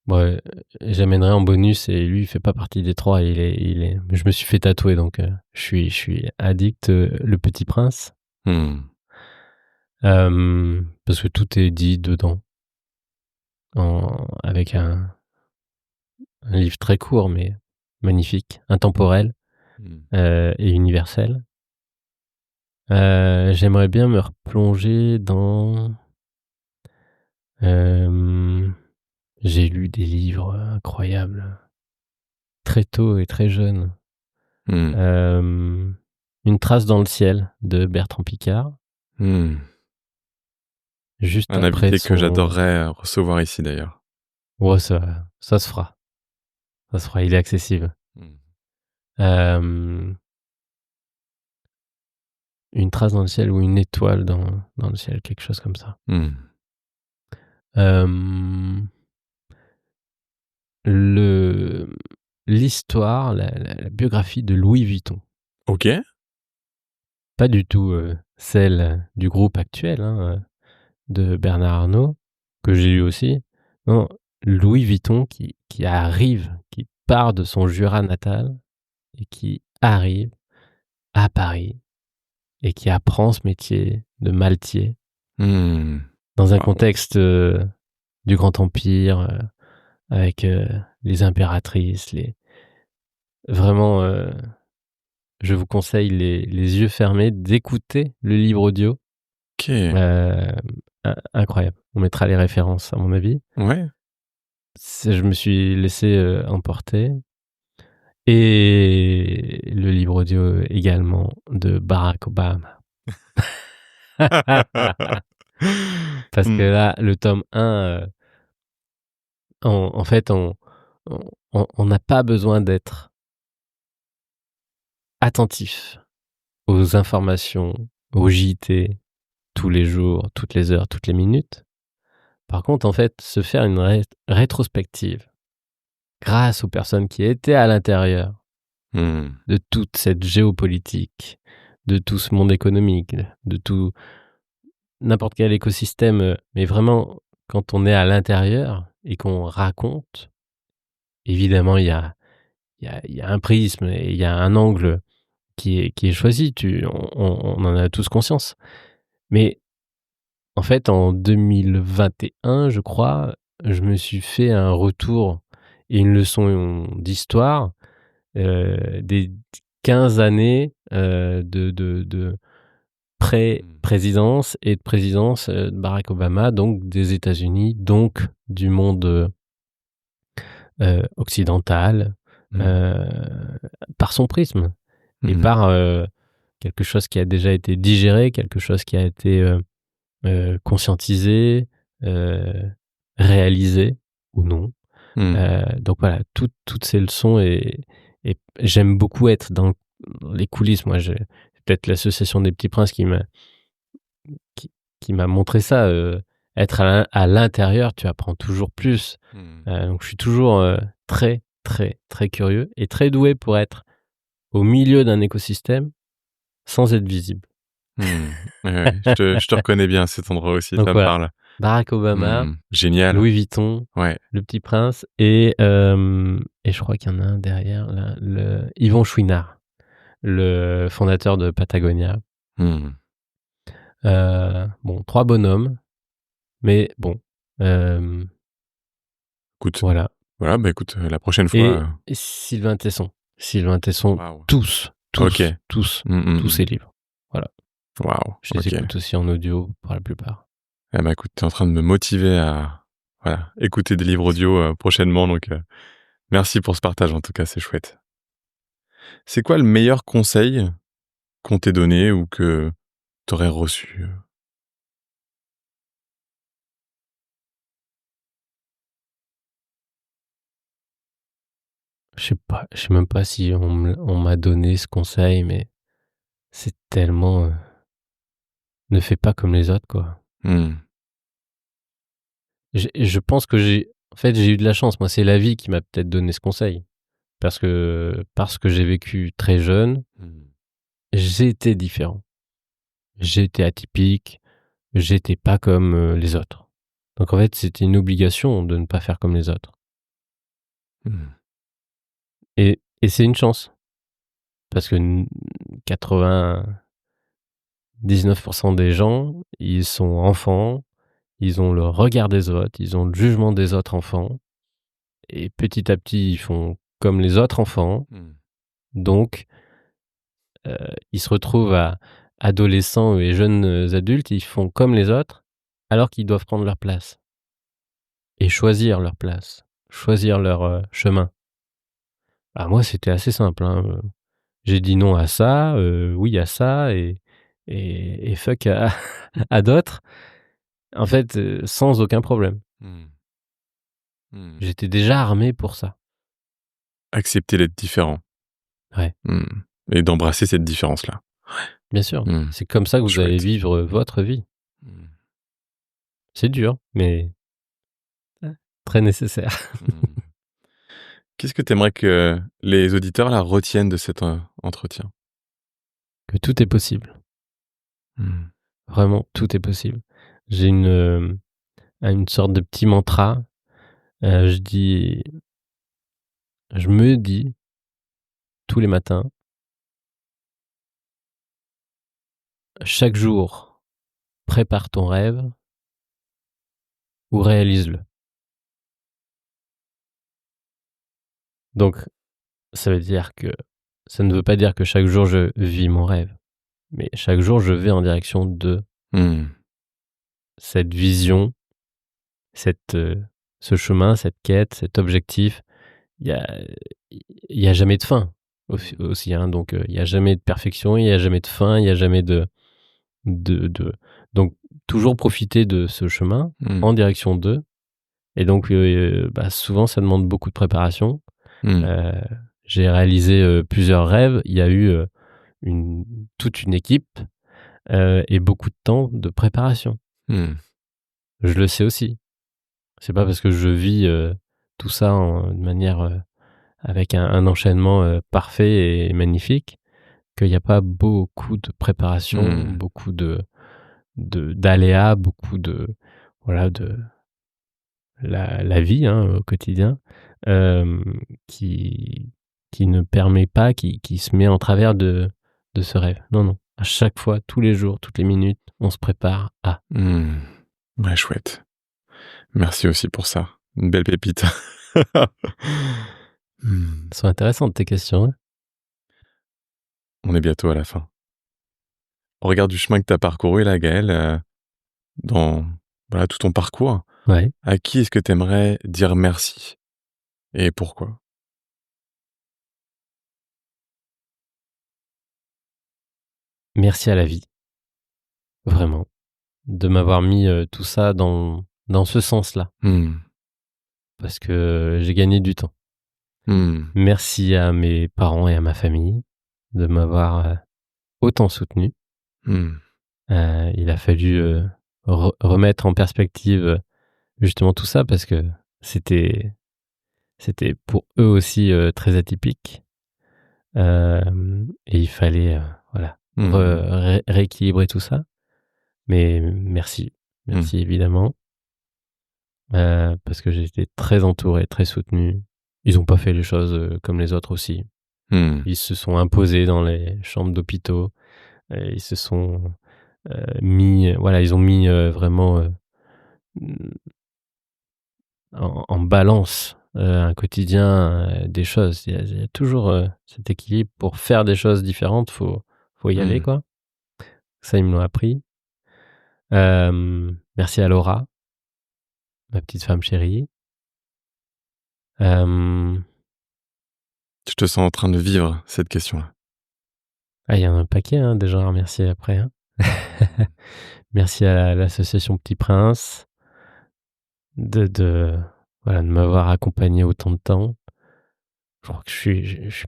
ouais, j'amènerai en bonus et lui, il fait pas partie des 3. Il est je me suis fait tatouer donc je suis addict, Le Petit Prince, Mmh. parce que tout est dit dedans avec un livre très court mais magnifique, intemporel, Mmh. et universel. J'aimerais bien me replonger dans, hem, j'ai lu des livres incroyables, très tôt et très jeune. Mmh. Une trace dans le ciel de Bertrand Piccard, Mmh. juste Un après invité que son j'adorerais, recevoir ici d'ailleurs. ouais, ça se fera, ça se fera, il est accessible. Mmh. Hem, une trace dans le ciel ou une étoile dans le ciel, quelque chose comme ça. Mmh. Hem, le l'histoire, la biographie de Louis Vuitton. OK. Pas du tout, celle du groupe actuel, hein, de Bernard Arnault, que j'ai lu aussi. Non, Louis Vuitton qui arrive, qui part de son Jura natal et qui arrive à Paris et qui apprend ce métier de maletier Mmh. dans un Waouh! contexte, du Grand Empire, avec, les impératrices, les vraiment, je vous conseille les yeux fermés d'écouter le livre audio. OK. Hem, incroyable. On mettra les références à mon avis. Ouais. Je me suis laissé, emporter et le livre audio également de Barack Obama. Parce que Mmh. là, le tome 1, en fait, on n'a pas besoin d'être attentif aux informations, aux JT, tous les jours, toutes les heures, toutes les minutes. Par contre, en fait, se faire une rétrospective grâce aux personnes qui étaient à l'intérieur Mmh. de toute cette géopolitique, de tout ce monde économique, de tout n'importe quel écosystème, mais vraiment quand on est à l'intérieur et qu'on raconte, évidemment il y a un prisme et il y a un angle qui est choisi, on en a tous conscience. Mais En fait, en 2021, je crois, je me suis fait un retour et une leçon d'histoire, des 15 années, de Mmh. pré-présidence et de présidence, de Barack Obama, donc des États-Unis, donc du monde, occidental, Mmh. heu, par son prisme et Mmh. par, quelque chose qui a déjà été digéré, quelque chose qui a été, conscientisé, heu, réalisé ou non. Mmh. Donc voilà, toutes ces leçons et j'aime beaucoup être dans les coulisses. Moi, je c'est peut-être l'association des Petits Princes qui qui m'a montré ça, être à l'intérieur, tu apprends toujours plus. Mmh. Donc je suis toujours, très, très, très curieux et très doué pour être au milieu d'un écosystème sans être visible. Mmh. Ouais, ouais, je te reconnais bien à cet endroit aussi, Donc ça me voilà, parle. Barack Obama, Mmh. Génial. Louis Vuitton, Ouais. Le Petit Prince et je crois qu'il y en a un derrière là, le Yvon Chouinard, le fondateur de Patagonia. Mmh. Bon, 3 bonhommes, mais bon, hem, Écoute, voilà. voilà, bah, écoute, la prochaine fois, Et Sylvain Tesson. Sylvain Tesson, waouh. tous, tous, OK. tous, Mmh, mmh, tous mmh. ses livres. Voilà. Waouh, Je les OK. écoute aussi en audio pour la plupart. Eh bah, écoute, tu es en train de me motiver à, voilà, écouter des livres audio, prochainement donc merci pour ce partage en tout cas, c'est chouette. C'est quoi le meilleur conseil qu'on t'ait donné ou que tu aurais reçu? Je sais même pas si on m'a donné ce conseil, mais c'est tellement, ne fais pas comme les autres, quoi. Mmh. Je pense que j'ai eu de la chance. Moi, c'est la vie qui m'a peut-être donné ce conseil parce que j'ai vécu très jeune, Mmh. j'étais différent. J'étais atypique, j'étais pas comme, les autres. Donc en fait, c'était une obligation de ne pas faire comme les autres Mmh. et c'est une chance parce que 99 des gens, ils sont enfants, ils ont le regard des autres, ils ont le jugement des autres enfants et petit à petit, ils font comme les autres enfants. Mmh. Donc ils se retrouvent à adolescents et jeunes, adultes, ils font comme les autres, alors qu'ils doivent prendre leur place et choisir leur place, choisir leur, chemin. Bah, moi, c'était assez simple, hein, j'ai dit non à ça, oui à ça et fuck à à d'autres. En fait, sans aucun problème. Mmh. Mmh. J'étais déjà armé pour ça. Accepter d'être différent. Ouais, Mmh. Et d'embrasser cette différence-là. bien sûr. Mmh. C'est comme ça que vous allez Chouette. vivre, votre vie. Mmh. C'est dur, mais très nécessaire. Mmh. Qu'est-ce que tu aimerais que les auditeurs, là, retiennent de cet, entretien? Que tout est possible. Mmh. Vraiment, tout est possible. J'ai une sorte de petit mantra, je dis je me dis tous les matins: «Chaque jour, prépare ton rêve ou réalise-le». Donc ça veut dire que ça ne veut pas dire que chaque jour je vis mon rêve, mais chaque jour je vais en direction de Mmh. cette vision, ce chemin, cette quête, cet objectif. Il y a il y a jamais de fin Mmh. aussi, hein, donc il y a jamais de perfection, il y a jamais de fin, il y a jamais de donc toujours profiter de ce chemin Mmh. en direction d'eux et donc bah, souvent ça demande beaucoup de préparation. Mmh. Heu, j'ai réalisé, plusieurs rêves. Il y a eu, une toute une équipe, et beaucoup de temps de préparation. Mmh. Je le sais aussi. C'est pas parce que je vis, tout ça de manière, avec un enchaînement, parfait et magnifique qu'il y a pas beaucoup de préparation, Mmh. beaucoup d'aléas, beaucoup voilà, de la vie, hein, au quotidien, hem, qui qui ne permet pas, qui se met en travers de ce rêve. Non, non. À chaque fois, tous les jours, toutes les minutes, on se prépare à. Mmh. Ouais, chouette. Merci aussi pour ça. Une belle pépite. Mmh. Elles sont intéressantes tes questions, hein? On est bientôt à la fin. Au regard du chemin que tu as parcouru là, Gaël, dans voilà, tout ton parcours, Ouais. à qui est-ce que tu aimerais dire merci et pourquoi? Merci à la vie, vraiment, de m'avoir mis, tout ça dans ce sens-là, Mmh. parce que j'ai gagné du temps. Mmh. Merci à mes parents et à ma famille de m'avoir, autant soutenu. Mmh. Il a fallu, remettre en perspective, justement tout ça parce que c'était c'était pour eux aussi, très atypique. Et il fallait, voilà, Mmh. rééquilibrer tout ça. Mais merci, Mmh. merci évidemment, parce que j'ai été très entouré, très soutenu. Ils ont pas fait les choses, comme les autres aussi. Mmh. Ils se sont imposés dans les chambres d'hôpitaux, ils se sont, mis, voilà, ils ont mis, vraiment, mmh, en balance, un quotidien, des choses. Il y a toujours, cet équilibre pour faire des choses différentes, faut y aller Mmh. quoi. Ça, ils me l'ont appris. Merci à Laura, ma petite femme chérie. Hem, Je te sens en train de vivre cette question-là. il y en a un paquet, hein, des gens à remercier après, hein. Merci à l'association Petit Prince de voilà, de m'avoir accompagné autant de temps. Je crois que je suis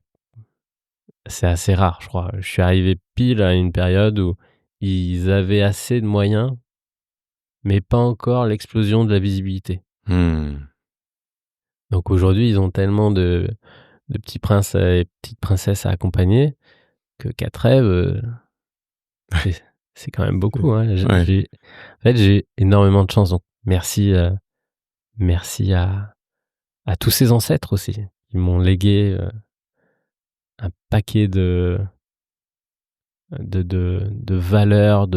c'est assez rare, je crois. Je suis arrivé pile à une période où ils avaient assez de moyens, mais pas encore l'explosion de la visibilité. Mmh. Donc aujourd'hui, ils ont tellement de petits princes et petites princesses à accompagner que 4 rêves, c'est c'est quand même beaucoup, hein. Ouais. J'ai énormément de chance, donc merci, merci à tous ces ancêtres aussi. Ils m'ont légué, un paquet de valeurs,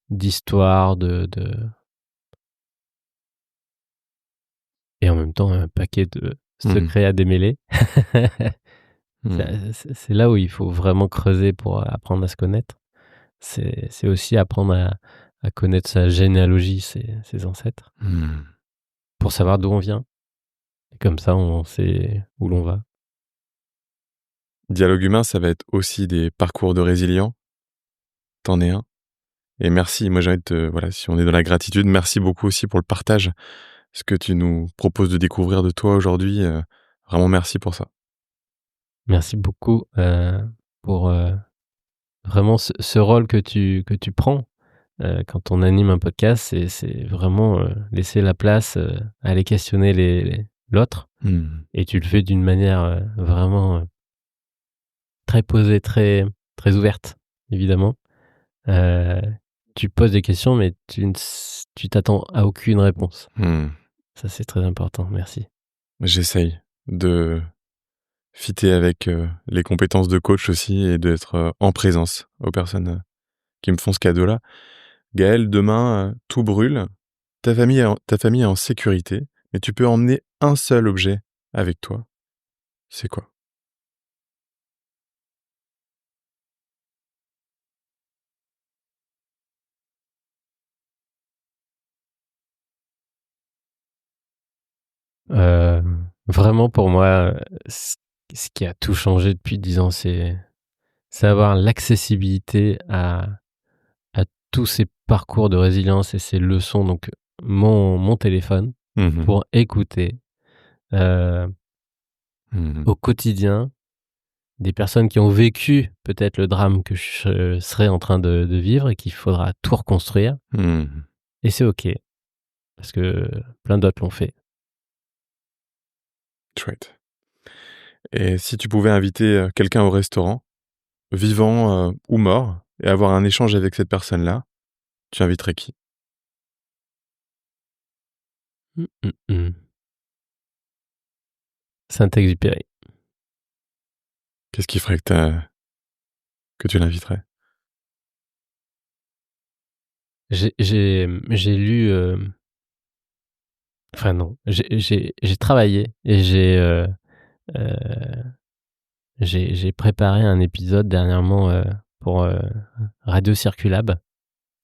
d'histoires, et en même temps un paquet de Mmh. secrets à démêler. Mmh. C'est là où il faut vraiment creuser pour apprendre à se connaître. C'est aussi apprendre à connaître sa généalogie, ses ancêtres, Mmh. pour savoir d'où on vient. Et comme ça, on sait où l'on va. Dialogue humain, ça va être aussi des parcours de résilients. Tu es un et merci. Moi, j'ai envie de te voilà, si on est dans la gratitude, merci beaucoup aussi pour le partage. Ce que tu nous proposes de découvrir de toi aujourd'hui, vraiment merci pour ça. Merci beaucoup, pour, vraiment ce rôle que tu prends, quand on anime un podcast. C'est vraiment, laisser la place, à aller questionner l'autre, Mmh. et tu le fais d'une manière, vraiment, très posée, très très ouverte, évidemment. Heu, Tu poses des questions, mais tu t'attends à aucune réponse. Mmh. Ça, c'est très important. Merci. J'essaye de fitter avec, les compétences de coach aussi et d'être, en présence aux personnes, qui me font ce cadeau-là. Gaël, demain, tout brûle, ta famille est en sécurité, mais tu peux emmener un seul objet avec toi. C'est quoi? Vraiment pour moi, ce qui a tout changé depuis 10 ans, c'est avoir l'accessibilité à tous ces parcours de résilience et ces leçons, donc mon téléphone Mmh mh. pour écouter, heu, Mmh. au quotidien, des personnes qui ont vécu peut-être le drame que je serais en train de vivre et qu'il faudra tout reconstruire, Mmh. et c'est OK parce que plein d'autres l'ont fait. Chouette. Et si tu pouvais inviter, quelqu'un au restaurant, vivant, ou mort, et avoir un échange avec cette personne-là, tu inviterais qui? Mmh, mmh, mmh. Saint-Exupéry. Qu'est-ce qui ferait que tu l'inviterais? J'ai lu, enfin non, j'ai travaillé et heu, j'ai préparé un épisode dernièrement, pour, Radio Circulab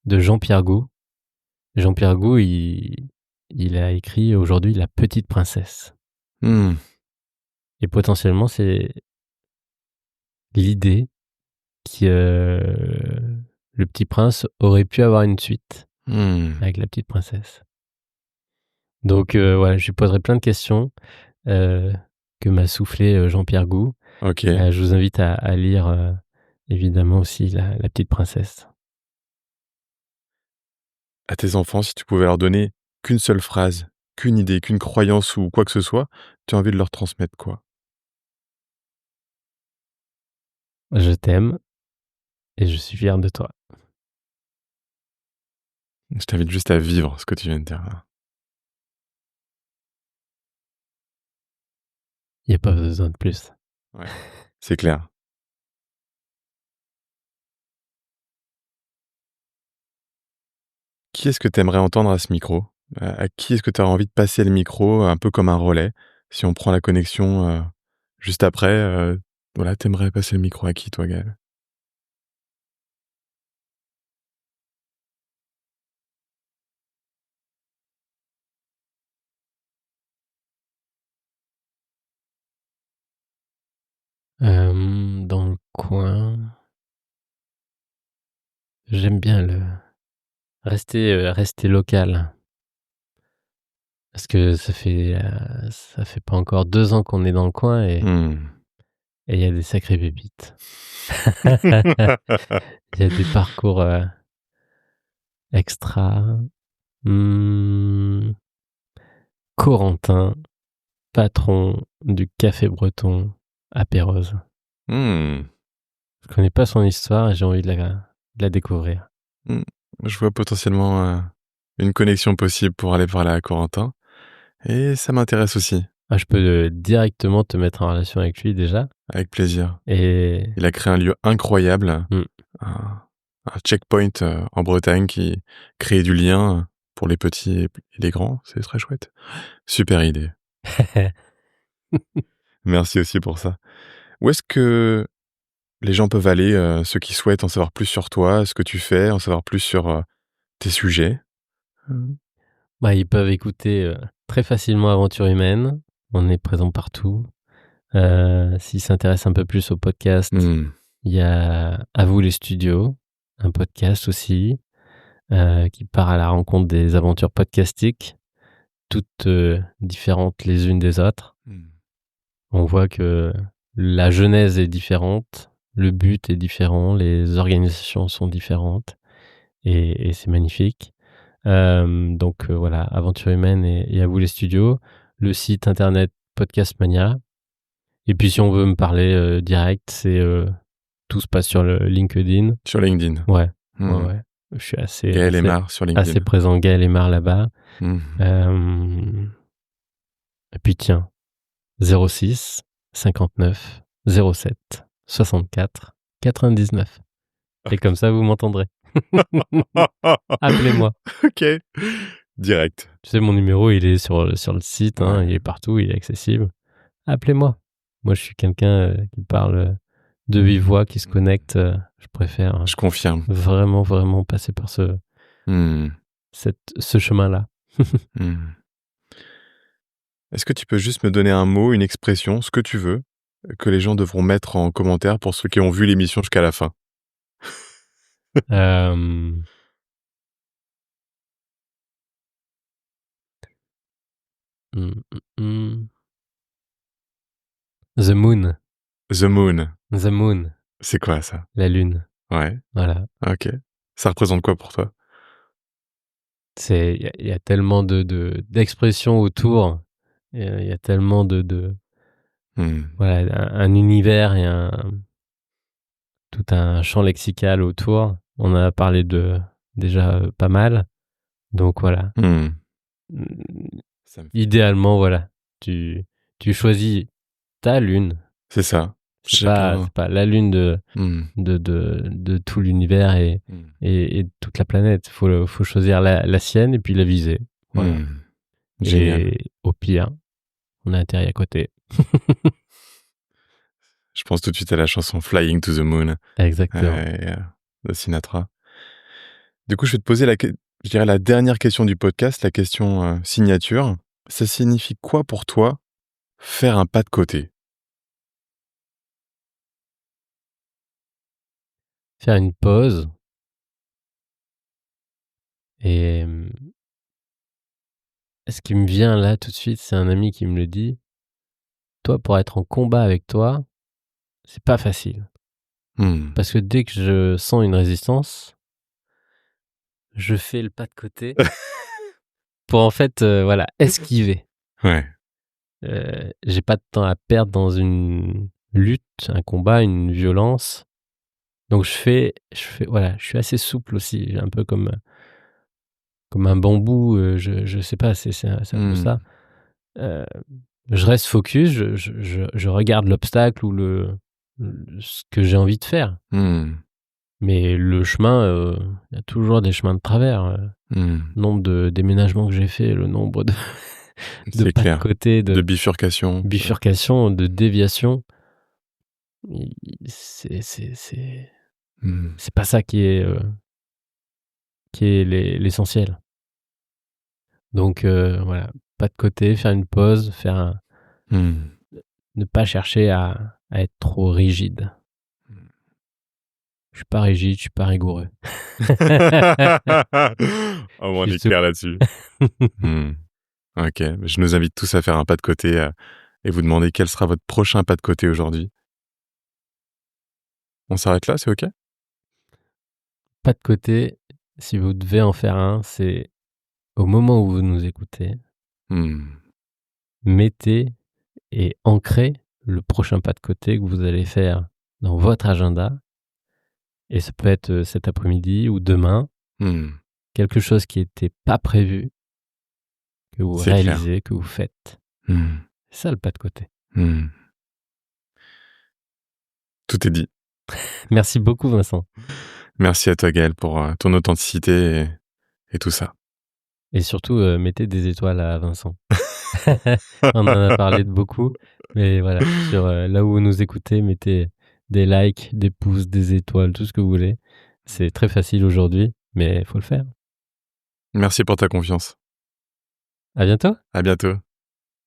de Jean-Pierre Gou. Jean-Pierre Gou, il a écrit aujourd'hui La Petite Princesse Mmh. et potentiellement c'est l'idée que Le Petit Prince aurait pu avoir une suite Mmh. avec La Petite Princesse. Donc ouais, je lui poserai plein de questions, heu, que m'a soufflé, Jean-Pierre Gou. OK. Je vous invite à lire, évidemment aussi La Petite Princesse. À tes enfants, si tu pouvais leur donner qu'une seule phrase, qu'une idée, qu'une croyance ou quoi que ce soit, tu as envie de leur transmettre quoi? Je t'aime et je suis fier de toi. Je t'invite juste à vivre ce que tu viens de dire là. Il y a pas besoin de plus. Ouais, c'est clair. Qui est-ce que tu aimerais entendre à ce micro? À qui est-ce que tu aurais envie de passer le micro, un peu comme un relais? Si on prend la connexion, juste après, voilà, tu aimerais passer le micro à qui toi, Gaël? Dans le coin, j'aime bien le rester local. Parce que ça fait pas encore 2 ans qu'on est dans le coin Mmh. et il y a des sacrées pépites. Il y a des parcours, extra. Mmh, Corentin, patron du Café Breton à Pérouse. Mmh. Je connais pas son histoire et j'ai envie de la découvrir. Mmh. Je vois potentiellement, une connexion possible pour aller parler à Corentin et ça m'intéresse aussi. Ah, je peux, directement te mettre en relation avec lui déjà Avec plaisir. et Il a créé un lieu incroyable, mmh. un un checkpoint, en Bretagne qui crée du lien pour les petits et les grands, c'est très chouette. Super idée. Merci aussi pour ça. Où est-ce que les gens peuvent aller, ceux qui souhaitent en savoir plus sur toi, ce que tu fais, en savoir plus sur, tes sujets? Mmh. Bah, ils peuvent écouter, très facilement Aventure Humaine. On est présent partout. S'ils s'intéressent un peu plus au podcast, Mmh. il y a À vous les studios, un podcast aussi, qui part à la rencontre des aventures podcastiques, toutes, différentes les unes des autres. Mmh. On voit que la genèse est différente, le but est différent, les organisations sont différentes et c'est magnifique. Donc voilà, Aventure Humaine et À vous les studios. Le site internet Podcast Mania. Et puis si on veut me parler, direct, tout se passe sur le LinkedIn. Sur LinkedIn. Ouais, ouais, Mmh. ouais. Je suis Gaël Aymar sur assez LinkedIn. présent, Gaël Aymar là-bas. Mmh. Hem et puis tiens, 06 59 07 64 99 et comme ça vous m'entendrez. Appelez-moi. OK. Direct. Tu sais, mon numéro, il est sur le site, hein, Ouais. il est partout, il est accessible. Appelez-moi. Moi, je suis quelqu'un, qui parle, de vive voix, qui se connecte, je préfère, Je confirme. vraiment, vraiment passer par Mmh. ce chemin-là. Mmh. Est-ce que tu peux juste me donner un mot, une expression, ce que tu veux, que les gens devront mettre en commentaire pour ceux qui ont vu l'émission jusqu'à la fin? Hem, mmh, mmh. The moon, The Moon, the moon, c'est quoi ça? la lune, Ouais, voilà. OK. Ça représente quoi pour toi? Il y a tellement d'expressions autour, il y a tellement Mmh. voilà, un univers et tout un champ lexical autour. On en a parlé déjà, pas mal. Donc voilà. Mmh. Mmh, Ça me fait idéalement, voilà, tu choisis ta lune c'est ça. Je sais pas. C'est pas la lune Mmh. de tout l'univers Mmh. et de toute la planète. Faut choisir la sienne et puis la viser. Voilà. Mmh. Génial. Et au pire, on a atterri à côté. Je pense tout de suite à la chanson Flying to the Moon, Exactement. de Sinatra. Du coup, je vais te poser je dirais la dernière question du podcast, la question, signature. Ça signifie quoi pour toi, faire un pas de côté? Faire une pause et ce qui me vient là tout de suite, c'est un ami qui me le dit: «Toi, pour être en combat avec toi, c'est pas facile». Mmh. Parce que dès que je sens une résistance, je fais le pas de côté pour en fait, voilà, esquiver. Ouais. J'ai pas de temps à perdre dans une lutte, un combat, une violence. Donc je fais voilà, je suis assez souple aussi, un peu comme un bambou, je sais pas, c'est un peu Mmh. ça. Heu, je reste focus, je regarde l'obstacle ou ce que j'ai envie de faire. Mmh. Mais le chemin, il y a toujours des chemins de travers, Mmh. nombre de déménagements que j'ai fait, le nombre de de C'est pas de clair. côté, De de bifurcation. bifurcations, de déviations. I c'est Mmh. c'est pas ça qui est l'essentiel. Donc voilà, pas de côté, faire une pause, Mmh. ne pas chercher à être trop rigide. Je suis pas rigide, je suis pas rigoureux. Au Je moins, on suis est clair souple. là-dessus. Mmh. OK. Je nous invite tous à faire un pas de côté, et vous demander quel sera votre prochain pas de côté aujourd'hui. On s'arrête là, c'est OK? Pas de côté, si vous devez en faire un, c'est au moment où vous nous écoutez, Mmh. mettez et ancrez le prochain pas de côté que vous allez faire dans votre agenda et ça peut être, cet après-midi ou demain, Mmh. quelque chose qui était pas prévu, que vous C'est clair. réalisez, que vous faites. Mmh. C'est ça le pas de côté. Mmh. Tout est dit. Merci beaucoup Vincent Merci à toi, Gaël, pour, ton authenticité et tout ça. et surtout, mettez des étoiles à Vincent. On en a parlé de beaucoup, mais voilà, sur, là où vous nous écoutez, mettez des likes, des pouces, des étoiles, tout ce que vous voulez. C'est très facile aujourd'hui, mais il faut le faire. Merci pour ta confiance. À bientôt. À bientôt.